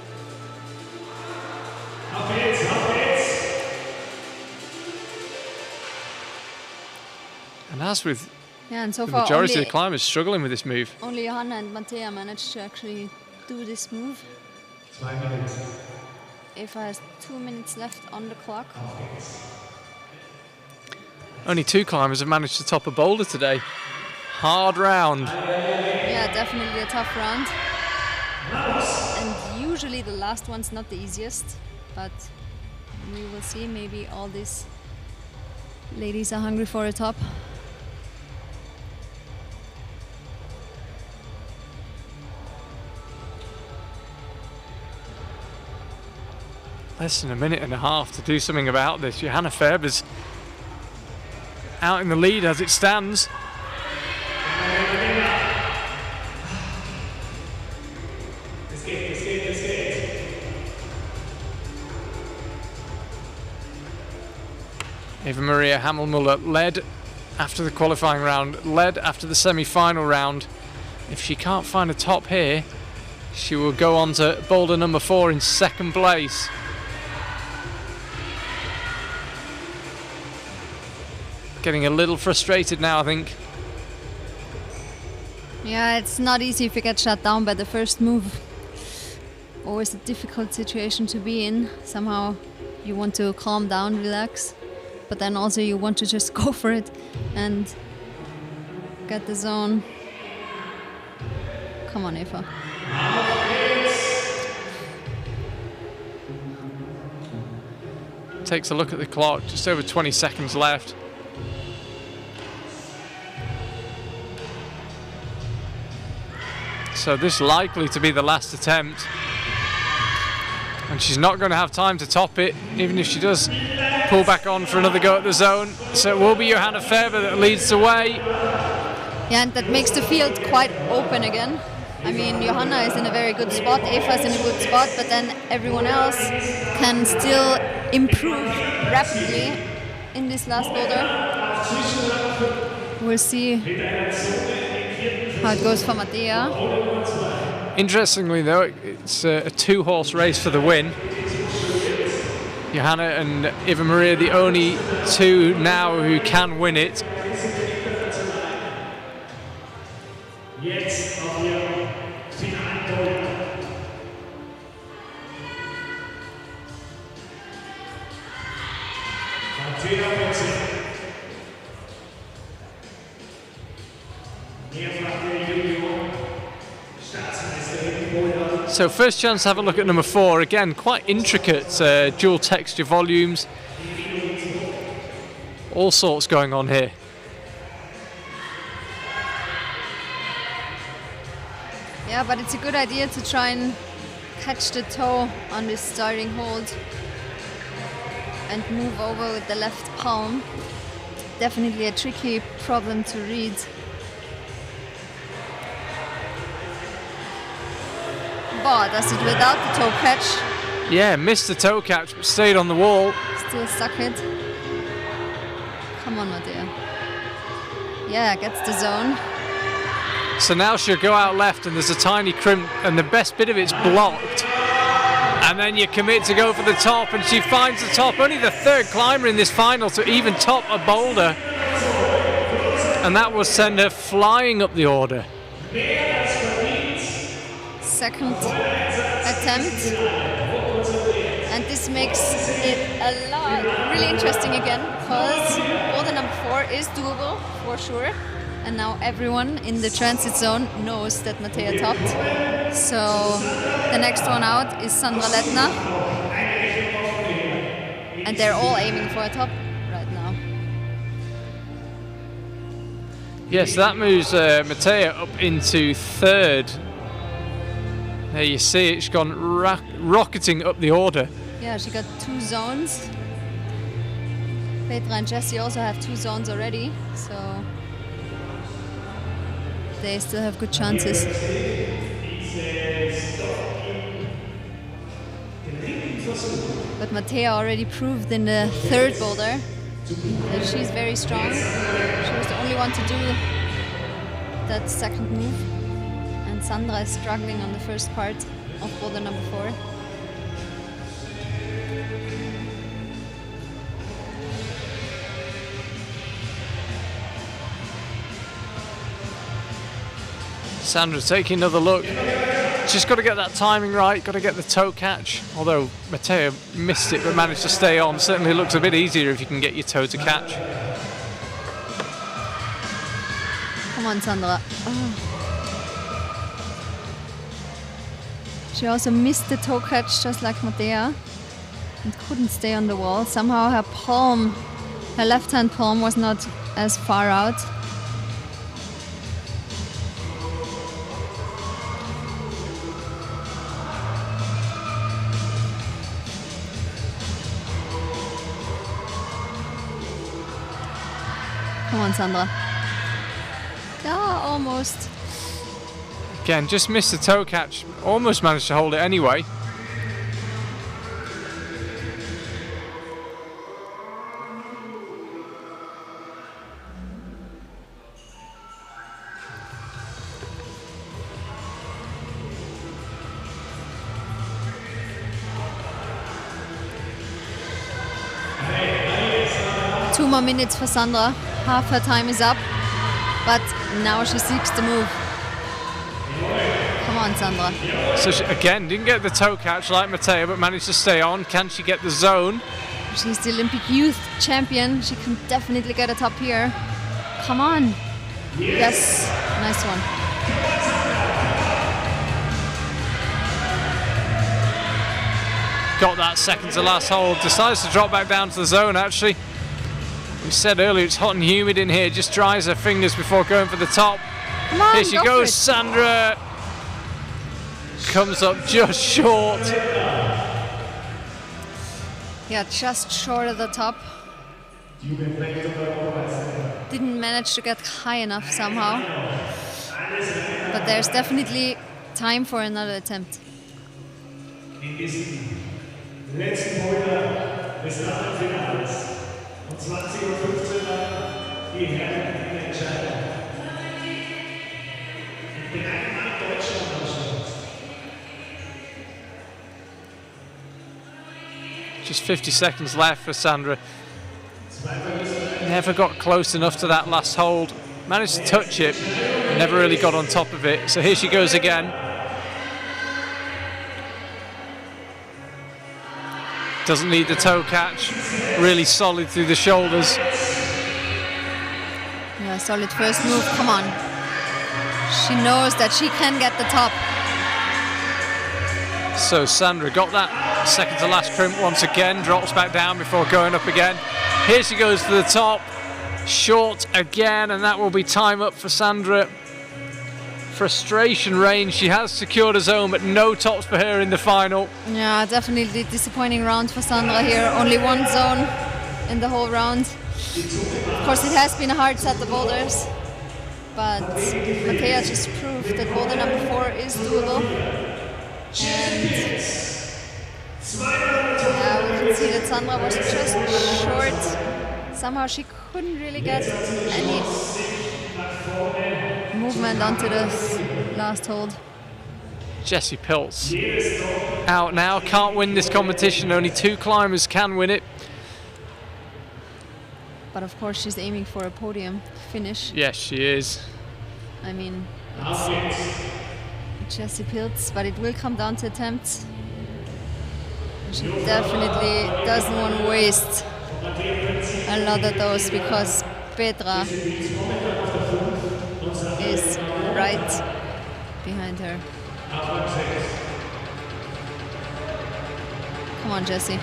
And as with and so the far majority of the climbers struggling with this move. Only Johanna and Mattea managed to actually do this move. Eva has 2 minutes left on the clock. Only 2 climbers have managed to top a boulder today. Hard round. Yeah, definitely a tough round. And usually the last one's not the easiest, but we will see. Maybe all these ladies are hungry for a top. Less than a minute and a half to do something about this. Johanna Faber's out in the lead as it stands. Eva Maria Hammelmuller led after the qualifying round, led after the semi-final round. If she can't find a top here, she will go on to boulder number 4 in 2nd place. Getting a little frustrated now, I think. Yeah, it's not easy if you get shut down by the first move. Always a difficult situation to be in. Somehow you want to calm down, relax, but then also you want to just go for it and get the zone. Come on, Eva. Takes a look at the clock, just over 20 seconds left. So this is likely to be the last attempt. And she's not going to have time to top it, even if she does pull back on for another go at the zone. So it will be Johanna Faber that leads the way. Yeah, and that makes the field quite open again. I mean, Johanna is in a very good spot, Eva is in a good spot, but then everyone else can still improve rapidly in this last boulder. We'll see how it goes for Mattea. Interestingly though, it's a 2-horse race for the win. Johanna and Eva Maria, the only 2 now who can win it. So first chance to have a look at number 4. Again, quite intricate dual texture volumes. All sorts going on here. Yeah, but it's a good idea to try and catch the toe on this starting hold and move over with the left palm. Definitely a tricky problem to read. Bar does it without the toe catch. Yeah, missed the toe catch but stayed on the wall. Still stuck it. Come on, Mattea. Yeah, gets the zone. So now she'll go out left and there's a tiny crimp and the best bit of it's blocked. And then you commit to go for the top and she finds the top. Only the 3rd climber in this final to even top a boulder. And that will send her flying up the order. 2nd attempt, and this makes it a lot really interesting again because boulder number 4 is doable for sure, and now everyone in the transit zone knows that Mattea topped. So the next one out is Sandra Lettner, and they're all aiming for a top right now. Yes, that moves Mattea up into 3rd. There you see it, she's gone rocketing up the order. Yeah, she got 2 zones. Petra and Jessie also have 2 zones already, so they still have good chances. But Mattea already proved in the third boulder that she's very strong. She was the only one to do that second move. And Sandra is struggling on the first part of boulder number 4. Sandra taking another look. Just got to get that timing right, got to get the toe catch. Although Mattea missed it but managed to stay on. Certainly looks a bit easier if you can get your toe to catch. Come on, Sandra. Oh. She also missed the toe catch just like Mattea and couldn't stay on the wall. Somehow her palm, her left hand palm was not as far out. Come on, Sandra. Ah, almost. Again, just missed the toe catch. Almost managed to hold it anyway. Two more minutes for Sandra. Half her time is up, but now she seeks the move. Come on, Sandra. So she, again, didn't get the toe catch like Mattea, but managed to stay on. Can she get the zone? She's the Olympic youth champion. She can definitely get a top here. Come on. Yes, nice one. Got that second to last hold. Decides to drop back down to the zone, actually. We said earlier it's hot and humid in here. Just dries her fingers before going for the top. Come on, here she goes, Sandra. Comes up just short. Yeah, just short of the top. Didn't manage to get high enough somehow. But there's definitely time for another attempt. In diesem letzten Boulder des Achtelfinals um 20:15 Uhr die Herren in der Entscheidung. Ich bin einmal Deutschland anstatt. Just 50 seconds left for Sandra. Never got close enough to that last hold. Managed to touch it, never really got on top of it. So here she goes again. Doesn't need the toe catch. Really solid through the shoulders. Yeah, solid first move. Come on. She knows that she can get the top. So Sandra got that second to last crimp once again. Drops back down before going up again. Here she goes to the top. Short again, and that will be time up for Sandra. Frustration range. She has secured a zone, but no tops for her in the final. Yeah, definitely disappointing round for Sandra here. Only one zone in the whole round. Of course, it has been a hard set of boulders, but Mattea just proved that boulder number 4 is doable. And yeah, we can see that Sandra was just short. Somehow she couldn't really get any movement onto the last hold. Jessie Pilz out now, can't win this competition. Only 2 climbers can win it. But of course she's aiming for a podium finish. Yes, she is. I mean, it's Jessie Pilz, but it will come down to attempts. She definitely doesn't want to waste a lot of those because Petra is right behind her. Come on, Jessie.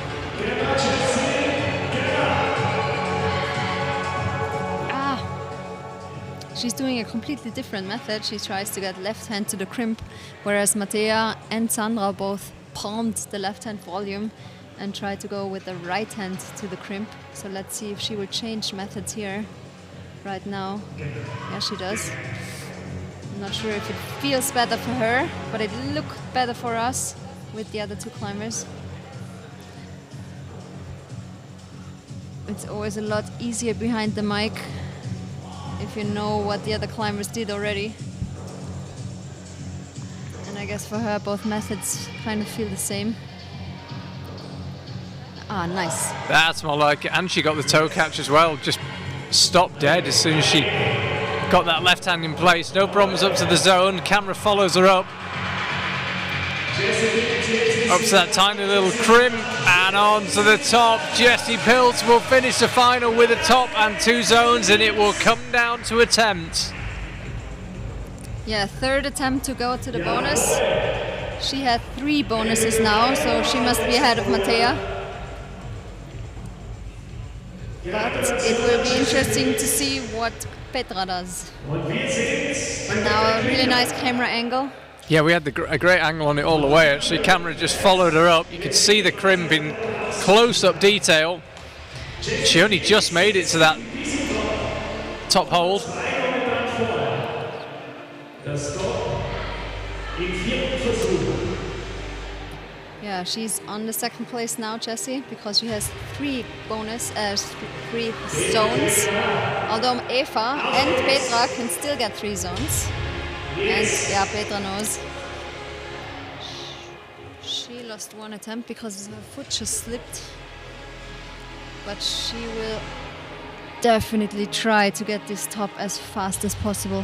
She's doing a completely different method. She tries to get left hand to the crimp, whereas Mattea and Sandra both palmed the left hand volume and tried to go with the right hand to the crimp. So let's see if she will change methods here right now. Yeah, she does. I'm not sure if it feels better for her, but it looked better for us with the other 2 climbers. It's always a lot easier behind the mic if you know what the other climbers did already. And I guess for her, both methods kind of feel the same. Ah, nice. That's more like it. And she got the toe catch as well. Just stopped dead as soon as she got that left hand in place. No problems up to the zone. Camera follows her up. Up to that tiny little crimp and on to the top. Jessie Pilz will finish the final with a top and 2 zones, and it will come down to attempts. Yeah, 3rd attempt to go to the bonus. She had 3 bonuses now, so she must be ahead of Mattea. But it will be interesting to see what Petra does. And now a really nice camera angle. Yeah, we had a great angle on it all the way. Actually, camera just followed her up. You could see the crimp in close-up detail. She only just made it to that top hold. Yeah, she's on the 2nd place now, Jessie, because she has 3 zones. Although Eva and Petra can still get 3 zones. And yeah, Petra knows. She lost 1 attempt because her foot just slipped. But she will definitely try to get this top as fast as possible.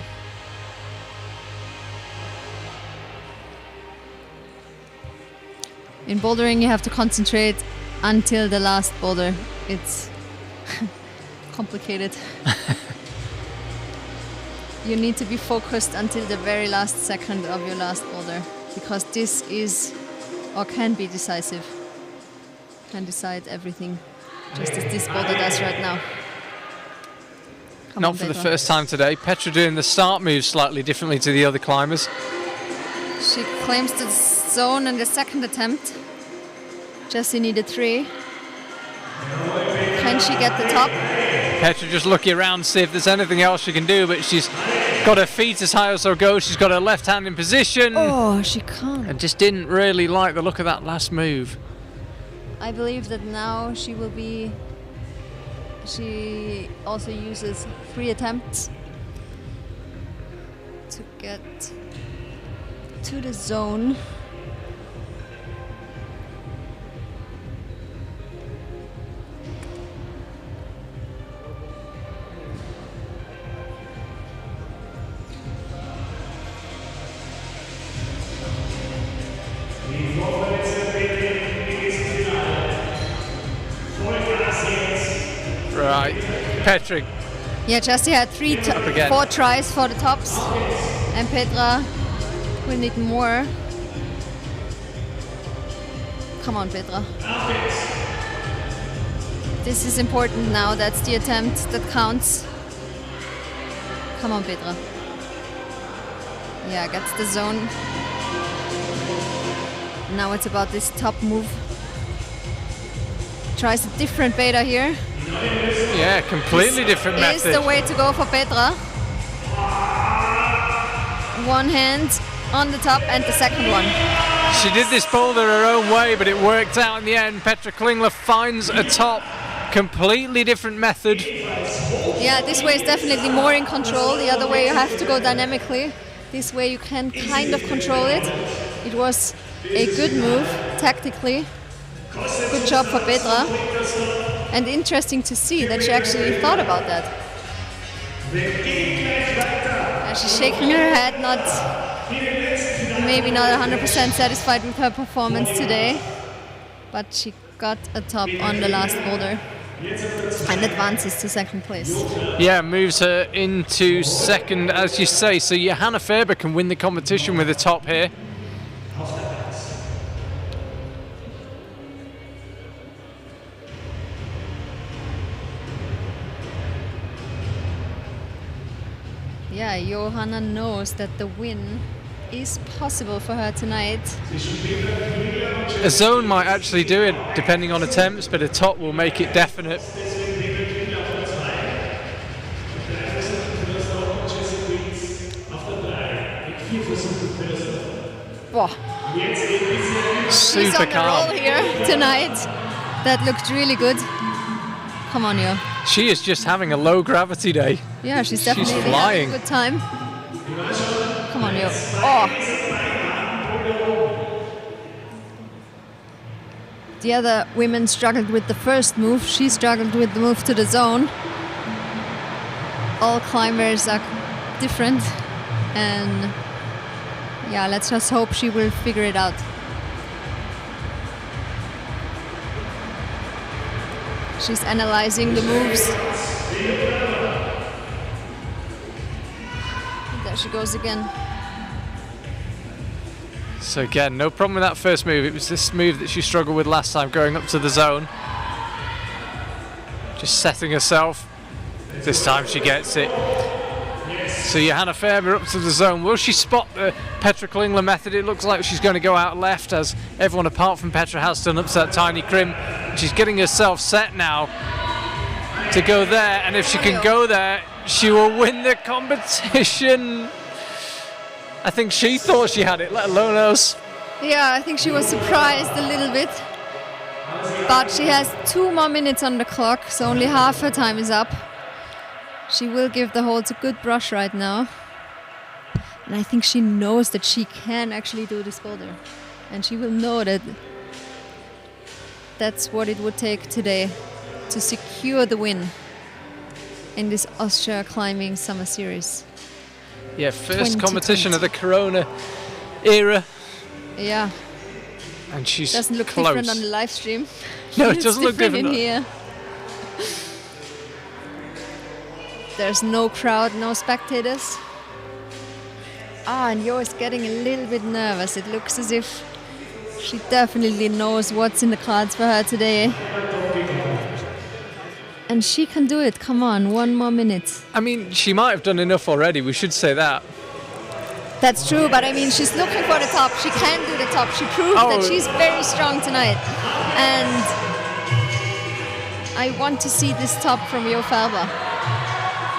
In bouldering, you have to concentrate until the last boulder. It's complicated. You need to be focused until the very last second of your last boulder, because this is, or can be decisive. Can decide everything, just as this boulder does right now. Not for the first time today. Petra doing the start move slightly differently to the other climbers. She claims the zone in the 2nd attempt. Jessie needed 3. Can she get the top? Petra just looking around to see if there's anything else she can do, but she's got her feet as high as her go. She's got her left hand in position. Oh, she can't. And just didn't really like the look of that last move. I believe that now she will be... She also uses 3 attempts to get to the zone. Right, Petra. Yeah, Jessie had 4 tries for the tops, and Petra will need more. Come on, Petra. This is important now. That's the attempt that counts. Come on, Petra. Yeah, gets the zone. Now it's about this top move. Tries a different beta here. Yeah, completely different method. This is the way to go for Petra. 1 hand on the top and the 2nd one. She did this boulder her own way, but it worked out in the end. Petra Klingler finds a top. Completely different method. Yeah, this way is definitely more in control. The other way you have to go dynamically. This way you can kind of control it. It was a good move tactically. Good job for Petra. And interesting to see that she actually thought about that. She's shaking her head, maybe not 100% satisfied with her performance today, but she got a top on the last boulder and advances to 2nd place. Yeah, moves her into 2nd, as you say. So Johanna Faber can win the competition with a top here. Yeah, Johanna knows that the win is possible for her tonight. A zone might actually do it, depending on attempts, but a top will make it definite. Wow. Super She's on calm. the roll here tonight. That looked really good. Come on, yo. She is just having a low gravity day. Yeah, she's definitely flying. having a good time. Come on, yo. Oh. The other women struggled with the first move. She struggled with the move to the zone. All climbers are different. And yeah, let's just hope she will figure it out. She's analyzing the moves. There she goes again. So again, no problem with that first move. It was this move that she struggled with last time, going up to the zone. Just setting herself. This time she gets it. So Johanna Faber up to the zone. Will she spot the Petra Klingler method? It looks like she's going to go out left, as everyone apart from Petra has done up to that tiny crim. She's getting herself set now to go there, and if she can go there, she will win the competition. I think she thought she had it, let alone us. Yeah, I think she was surprised a little bit. But she has 2 more minutes on the clock, so only half her time is up. She will give the holds a good brush right now. And I think she knows that she can actually do this boulder. And she will know that that's what it would take today to secure the win in this Austrian Climbing Summer Series. Yeah, first competition of the Corona era. Yeah. And she's doesn't look close. different on the live stream. No, it doesn't look different in here. There's no crowd, no spectators. And Yo is getting a little bit nervous. It looks as if she definitely knows what's in the cards for her today. And she can do it. Come on, 1 more minute. I mean, she might have done enough already. We should say that. That's true, but I mean, she's looking for the top. She can do the top. She proved that she's very strong tonight. And I want to see this top from Yo Faber.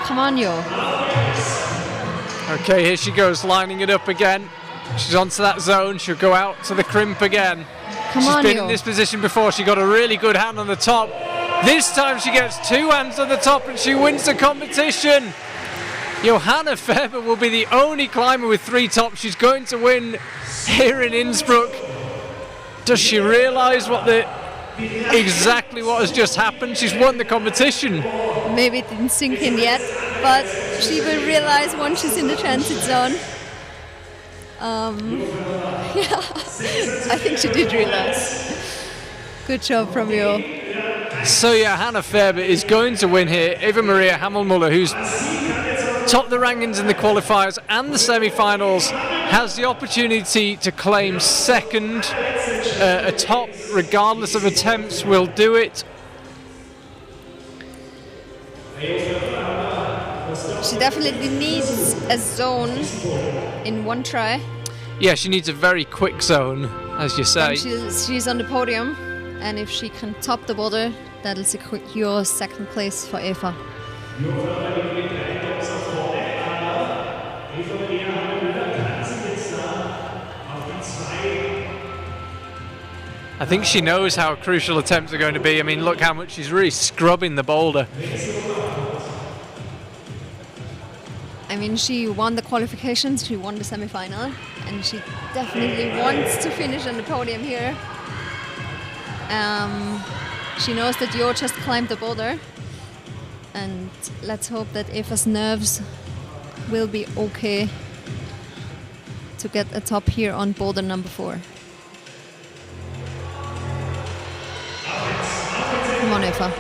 Come on, Yo. Okay, here she goes, lining it up again. She's onto that zone. She'll go out to the crimp again. She's been in this position before. She got a really good hand on the top. This time she gets 2 hands on the top and she wins the competition. Johanna Faber will be the only climber with 3 tops. She's going to win here in Innsbruck. Does she realise exactly what has just happened? She's won the competition. Maybe it didn't sink in yet, but she will realise once she's in the transit zone. Yeah, I think she did realise. Good job from you. So Johanna Faber is going to win here. Eva Maria Hammelmuller, who's topped the rankings in the qualifiers and the semi-finals, has the opportunity to claim second. A top, regardless of attempts, will do it. She definitely needs a zone in 1 try. Yeah, she needs a very quick zone, as you say. She's on the podium, and if she can top the boulder, that'll secure second place for Eva. I think she knows how crucial attempts are going to be. I mean, look how much she's really scrubbing the boulder. I mean, she won the qualifications, she won the semi-final, and she definitely wants to finish on the podium here. She knows that Yo just climbed the boulder, and let's hope that Eva's nerves will be okay to get a top here on boulder number 4. Come on, Eva.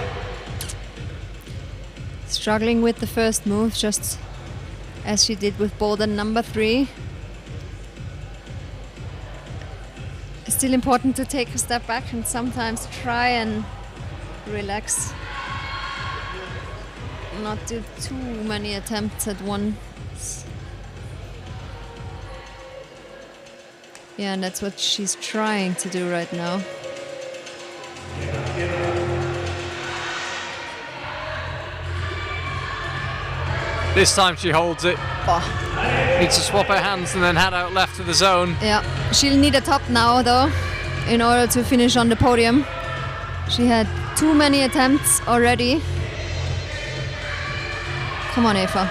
Struggling with the first move, just as she did with boulder number 3. It's still important to take a step back and sometimes try and relax. Not do too many attempts at once. Yeah, and that's what she's trying to do right now. This time she holds it. Needs to swap her hands and then head out left to the zone. Yeah, she'll need a top now though, in order to finish on the podium. She had Too many attempts already. Come on, Eva.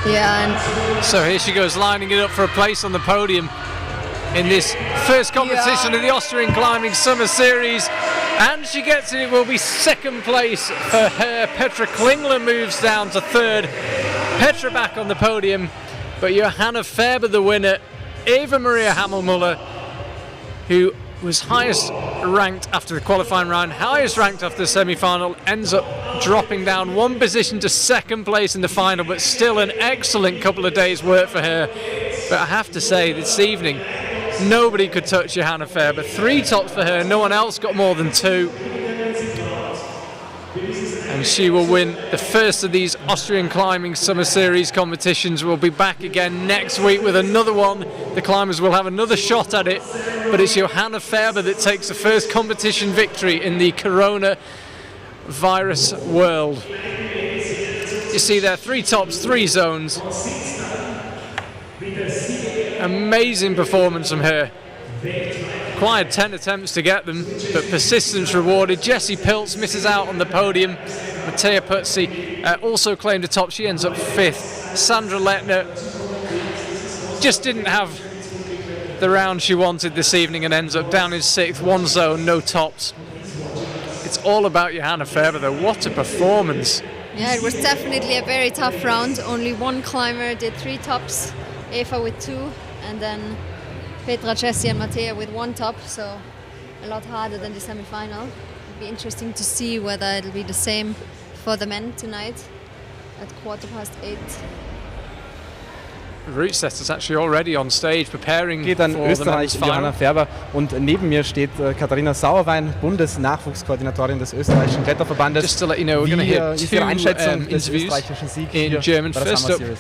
Yeah, and so here she goes, lining it up for a place on the podium in this first competition of the Austrian Climbing Summer Series. And she gets it. It will be second place for her. Petra Klingler moves down to third. Petra back on the podium, but Johanna Faber the winner. Eva Maria Hammelmuller, who was highest ranked after the qualifying round, highest ranked after the semi-final, ends up dropping down one position to second place in the final, but still an excellent couple of days' work for her. But I have to say, this evening, nobody could touch Johanna Faber. 3 tops for her, no one else got more than 2. And she will win the first of these Austrian Climbing Summer Series competitions. We'll be back again next week with another one. The climbers will have another shot at it, but it's Johanna Faber that takes the first competition victory in the coronavirus world. You see there, 3 tops, 3 zones. Amazing performance from her. Required 10 attempts to get them, but persistence rewarded. Jessie Pilz misses out on the podium. Mattea Puzzi also claimed a top. She ends up 5th. Sandra Lettner just didn't have the round she wanted this evening and ends up down in 6th. 1 zone, no tops. It's all about Johanna Faber though. What a performance. yeah, it was definitely a very tough round. Only one climber did 3 tops. Eva with 2, and then Petra, Jessie and Mattea with 1 top, so a lot harder than the semi-final. It'll be interesting to see whether it'll be the same for the men tonight at 8:15. Route setters actually already on stage preparing Geht an for the Österreich, men's final. Johanna Faber, und neben mir steht Katharina Sauerwein, Bundesnachwuchskoordinatorin des österreichischen Kletterverbandes. Just to let you know, we're going to hear Wie ist Ihre 2 Einschätzung des interviews österreichischen Siegs in hier German. bei der First Summer up, Series?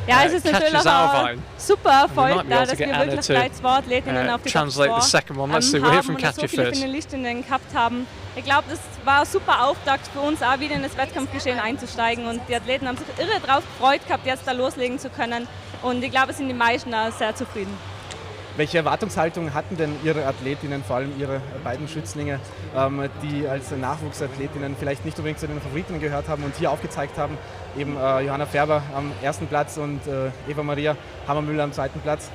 Ja, es ist natürlich auch super Erfolg might be da, able to dass get wir Anna wirklich to, gleich 2 Athletinnen auf die Top translate the 4 second one. Let's see, we'll hear from haben und Katja so viele first. Finalistinnen gehabt haben. Ich glaube, das war ein super Auftakt für uns, auch wieder in das Wettkampfgeschehen einzusteigen. Und die Athleten haben sich irre drauf gefreut gehabt, jetzt da loslegen zu können. Und ich glaube, es sind die meisten auch sehr zufrieden. Welche Erwartungshaltung hatten denn Ihre Athletinnen, vor allem Ihre beiden Schützlinge, die als Nachwuchsathletinnen vielleicht nicht unbedingt zu den Favoritinnen gehört haben und hier aufgezeigt haben, eben Johanna Faber am 1. Platz und Eva Maria Hammermüller am 2. Platz?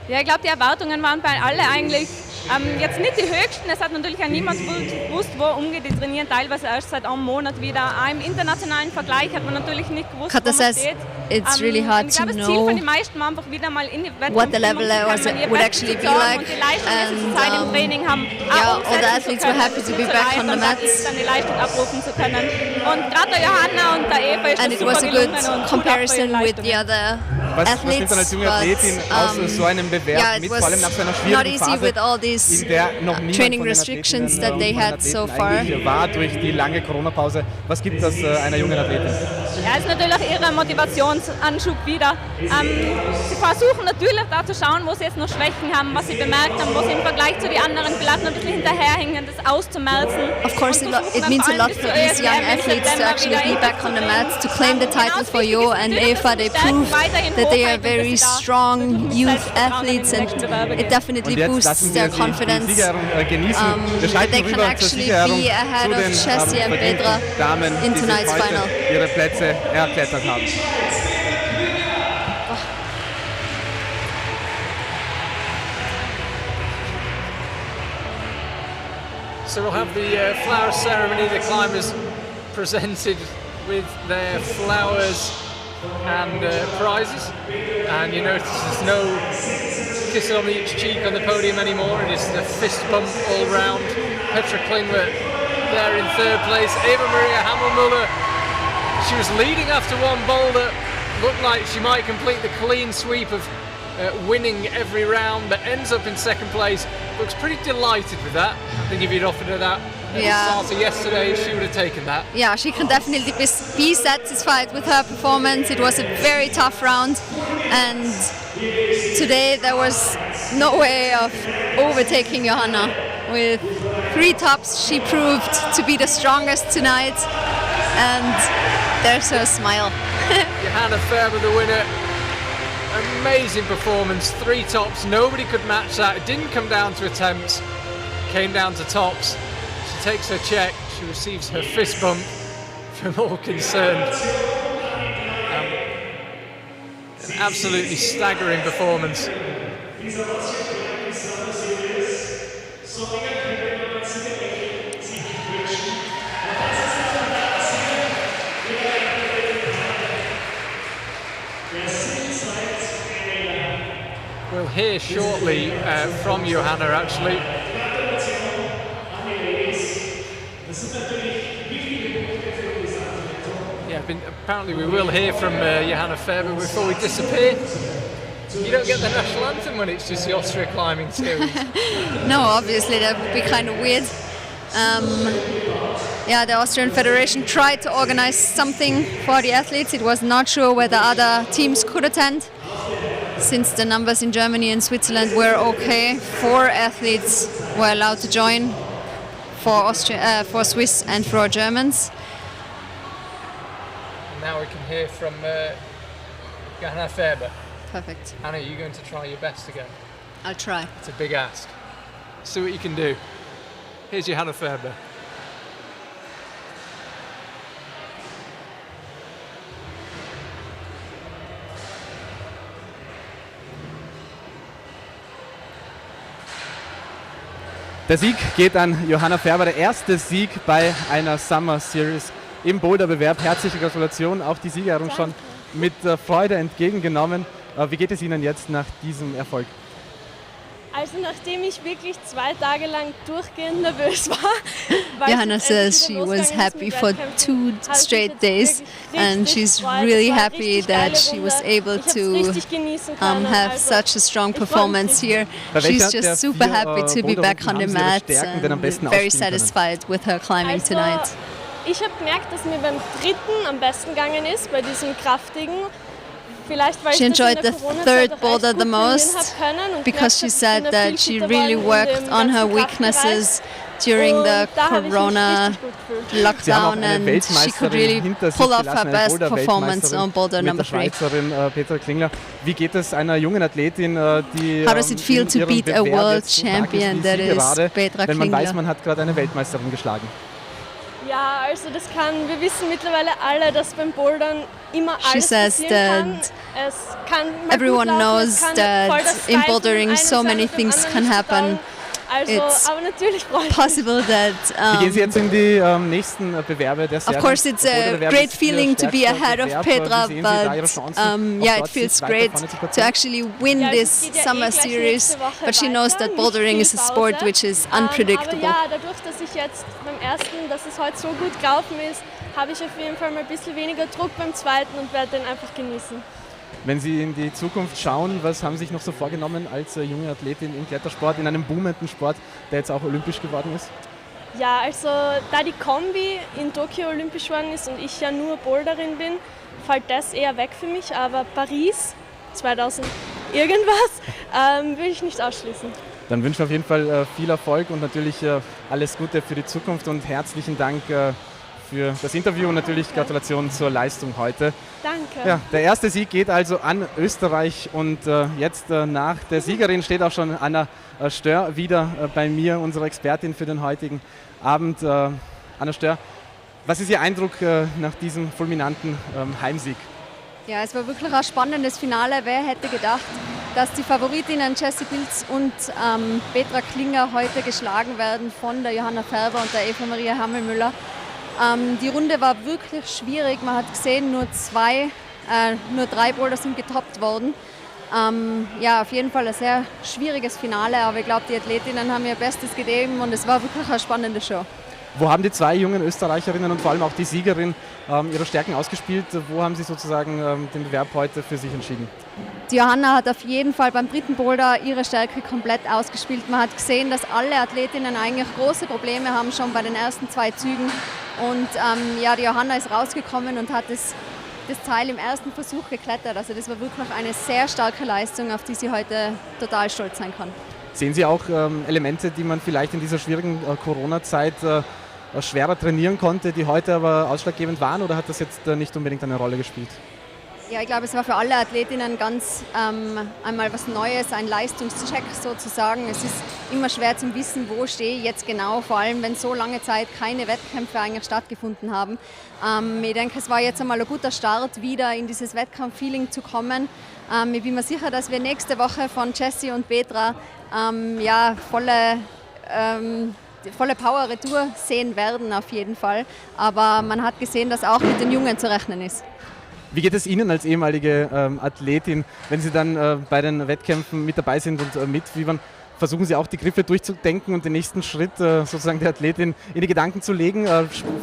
Ja, ich glaube, die Erwartungen waren bei alle eigentlich jetzt nicht die höchsten. Es hat natürlich auch niemand gewusst, wo er umgeht. Die trainieren teilweise erst seit einem Monat wieder. Auch im internationalen Vergleich hat man natürlich nicht gewusst, wo man steht. It's really hard to Das Ziel know von den meisten war einfach wieder mal in die what the level would actually be like. Und die Leistung, die sie Zeit im Training haben, yeah, all the athletes were happy to be back on the mats. Dann die Leistung abrufen zu können. Und gerade der Johanna und der Eva ist And das it was super a good gelungen und comparison with the other Was nimmt athletes. man als junge Athletin aus so einem Bewerb yeah, mit, it vor allem nach so einer was not schwierigen easy Phase, with all these in der noch niemand training von den restrictions Athletinnen that they und had so Athleten far. eigentlich war durch die lange Corona-Pause. Was gibt das einer jungen Athletin? Ja, ist natürlich auch ihre Motivationsanschub wieder. Sie versuchen natürlich da zu schauen, wo sie jetzt noch Schwächen haben, was sie bemerkt haben, wo sie im Vergleich zu den anderen vielleicht noch ein bisschen hinterherhängen, das auszumerzen. Of course, it means a lot for these young athletes to actually be back on the mats, to claim the title for Jo and Eva. They proved that they are very strong youth athletes, and it definitely boosts their confidence. That they can actually be ahead of Jessie and Petra in tonight's final. Ihre Plätze erklettert haben. So we'll have the flower ceremony, the climbers presented with their flowers and prizes. And you notice there's no kissing on each cheek on the podium anymore. It is the fist bump all round. Petra Klingler there in 3rd place. Eva Maria Hammelmuller, she was leading after one boulder. Looked like she might complete the clean sweep of winning every round, but ends up in 2nd place. Looks pretty delighted with that. I think if you'd offered her that at the starter yesterday, she would have taken that. Yeah, she can definitely be satisfied with her performance. It was a very tough round, and today there was no way of overtaking Johanna. With 3 tops, she proved to be the strongest tonight, and there's her smile. Johanna Faber, the winner. amazing performance. 3 tops, nobody could match that. It didn't come down to attempts, came down to tops. She takes her check, she receives her fist bump from all concerned. An absolutely staggering performance. We'll hear shortly from Johanna actually. Yeah, apparently we will hear from Johanna Faber before we disappear. You don't get the national anthem when it's just the Austrian Climbing Series. No, obviously that would be kind of weird. Yeah, the Austrian Federation tried to organize something for the athletes. It was not sure whether other teams could attend. Since the numbers in Germany and Switzerland were okay, 4 athletes were allowed to join for Swiss and for Germans. Now we can hear from Johanna Faber. Perfect. Anna, are you going to try your best again? I'll try. It's a big ask. See what you can do. Here's Johanna Faber. Der Sieg geht an Johanna Faber, der erste Sieg bei einer Summer Series im Boulder-Bewerb. Herzliche Gratulation, auch die Siegerehrung schon mit Freude entgegengenommen. Wie geht es Ihnen jetzt nach diesem Erfolg? Also nachdem ich wirklich 2 Tage lang durchgehend nervös war. Johanna says she was happy for 2 straight days and she's really happy that she was able to have such a strong performance here. She's just super happy to be back on the mat and very satisfied with her climbing tonight. Ich habe gemerkt, dass mir beim 3. am besten gegangen ist, bei diesem kraftigen. She enjoyed the 3rd boulder the most because she said that she really worked on her weaknesses during the Corona lockdown and she could really pull off her best performance on boulder number 3. Wie geht es einer jungen Athletin, die How does it feel to beat a world champion that is Petra Klingler? Wenn man weiß, man hat gerade eine Weltmeisterin geschlagen. Ja, also wir wissen mittlerweile alle, dass beim Bouldern immer alles passieren kann. Everyone knows that in bouldering so many things can happen. It's possible that. Wie gehen Sie jetzt in die nächsten Bewerbe der Serie? Of course, it's a great feeling to be ahead of Petra, but yeah, it feels great to actually win this summer series. But she knows that bouldering is a sport which is unpredictable. Aber ja, dadurch, dass ich jetzt beim ersten, dass es heute so gut gelaufen ist, habe ich auf jeden Fall mal ein bisschen weniger Druck beim zweiten und werde den einfach genießen. Wenn Sie in die Zukunft schauen, was haben Sie sich noch so vorgenommen als junge Athletin im Klettersport, in einem boomenden Sport, der jetzt auch olympisch geworden ist? Ja, also da die Kombi in Tokio olympisch geworden ist und ich ja nur Boulderin bin, fällt das eher weg für mich. Aber Paris 2000 irgendwas will ich nicht ausschließen. Dann wünsche ich auf jeden Fall viel Erfolg und natürlich alles Gute für die Zukunft und herzlichen Dank für das Interview und natürlich Gratulation zur Leistung heute. Danke. Ja, der erste Sieg geht also an Österreich und jetzt nach der Siegerin steht auch schon Anna Stör wieder bei mir, unsere Expertin für den heutigen Abend. Anna Stör, was ist Ihr Eindruck nach diesem fulminanten Heimsieg? Ja, es war wirklich ein spannendes Finale. Wer hätte gedacht, dass die Favoritinnen Jessie Pilz und Petra Klingler heute geschlagen werden von der Johanna Faber und der Eva Maria Hammelmüller. Die Runde war wirklich schwierig. Man hat gesehen, nur 3 Boulder sind getoppt worden. Ja, auf jeden Fall ein sehr schwieriges Finale, aber ich glaube, die Athletinnen haben ihr Bestes gegeben und es war wirklich eine spannende Show. Wo haben die 2 jungen Österreicherinnen und vor allem auch die Siegerin ihre Stärken ausgespielt? Wo haben Sie sozusagen den Bewerb heute für sich entschieden? Die Johanna hat auf jeden Fall beim 3. Boulder ihre Stärke komplett ausgespielt. Man hat gesehen, dass alle Athletinnen eigentlich große Probleme haben, schon bei den ersten 2 Zügen. Und ja, die Johanna ist rausgekommen und hat das Teil im ersten Versuch geklettert. Also das war wirklich eine sehr starke Leistung, auf die sie heute total stolz sein kann. Sehen Sie auch Elemente, die man vielleicht in dieser schwierigen Corona-Zeit schwerer trainieren konnte, die heute aber ausschlaggebend waren, oder hat das jetzt nicht unbedingt eine Rolle gespielt? Ja, ich glaube, es war für alle Athletinnen ganz einmal was Neues, ein Leistungscheck sozusagen. Es ist immer schwer zu wissen, wo stehe ich jetzt genau, vor allem wenn so lange Zeit keine Wettkämpfe eigentlich stattgefunden haben. Ich denke, es war jetzt einmal ein guter Start, wieder in dieses Wettkampf-Feeling zu kommen. Ich bin mir sicher, dass wir nächste Woche von Jessie und Petra volle Power-Retour sehen werden auf jeden Fall. Aber man hat gesehen, dass auch mit den Jungen zu rechnen ist. Wie geht es Ihnen als ehemalige Athletin, wenn Sie dann bei den Wettkämpfen mit dabei sind und mitfiebern? Versuchen Sie auch die Griffe durchzudenken und den nächsten Schritt sozusagen der Athletin in die Gedanken zu legen?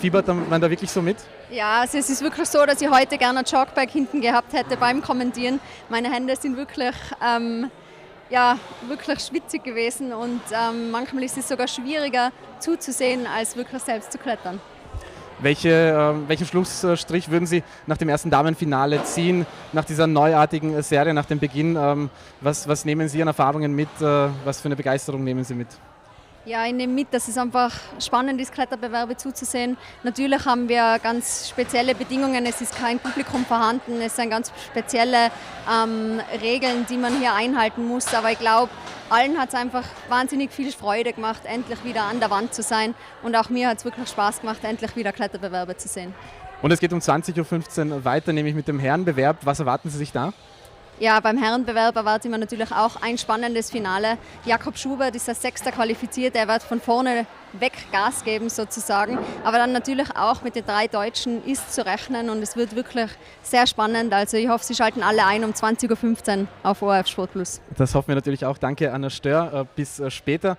Fiebert man da wirklich so mit? Ja, also es ist wirklich so, dass ich heute gerne ein Jogbike hinten gehabt hätte beim Kommentieren. Meine Hände sind wirklich schwitzig gewesen und manchmal ist es sogar schwieriger zuzusehen, als wirklich selbst zu klettern. Welchen Schlussstrich würden Sie nach dem ersten Damenfinale ziehen, nach dieser neuartigen Serie, nach dem Beginn? Was nehmen Sie an Erfahrungen mit? Was für eine Begeisterung nehmen Sie mit? Ja, ich nehme mit, dass es einfach spannend ist, Kletterbewerbe zuzusehen. Natürlich haben wir ganz spezielle Bedingungen, es ist kein Publikum vorhanden, es sind ganz spezielle Regeln, die man hier einhalten muss. Aber ich glaube, allen hat es einfach wahnsinnig viel Freude gemacht, endlich wieder an der Wand zu sein. Und auch mir hat es wirklich Spaß gemacht, endlich wieder Kletterbewerbe zu sehen. Und es geht um 20.15 Uhr weiter, nämlich mit dem Herrenbewerb. Was erwarten Sie sich da? Ja, beim Herrenbewerb erwarten wir natürlich auch ein spannendes Finale. Jakob Schubert ist als Sechster qualifiziert, er wird von vorne weg Gas geben sozusagen. Aber dann natürlich auch mit den 3 Deutschen ist zu rechnen und es wird wirklich sehr spannend. Also ich hoffe, Sie schalten alle ein um 20.15 Uhr auf ORF Sport Plus. Das hoffen wir natürlich auch. Danke, Anna Stör. Bis später.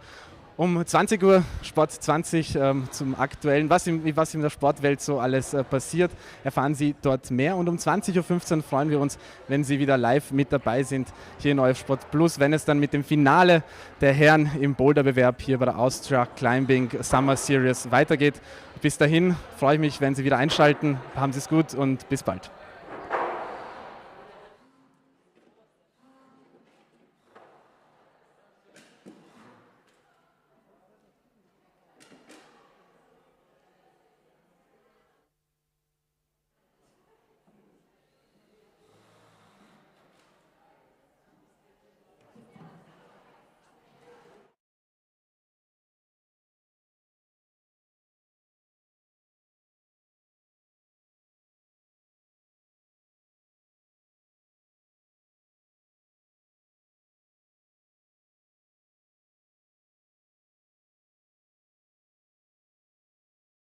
Um 20 Uhr, Sport 20 zum Aktuellen, was in der Sportwelt so alles passiert, erfahren Sie dort mehr. Und um 20.15 Uhr freuen wir uns, wenn Sie wieder live mit dabei sind, hier in ORF Sport Plus, wenn es dann mit dem Finale der Herren im Boulderbewerb hier bei der Austrian Climbing Summer Series weitergeht. Bis dahin freue ich mich, wenn Sie wieder einschalten. Haben Sie es gut und bis bald.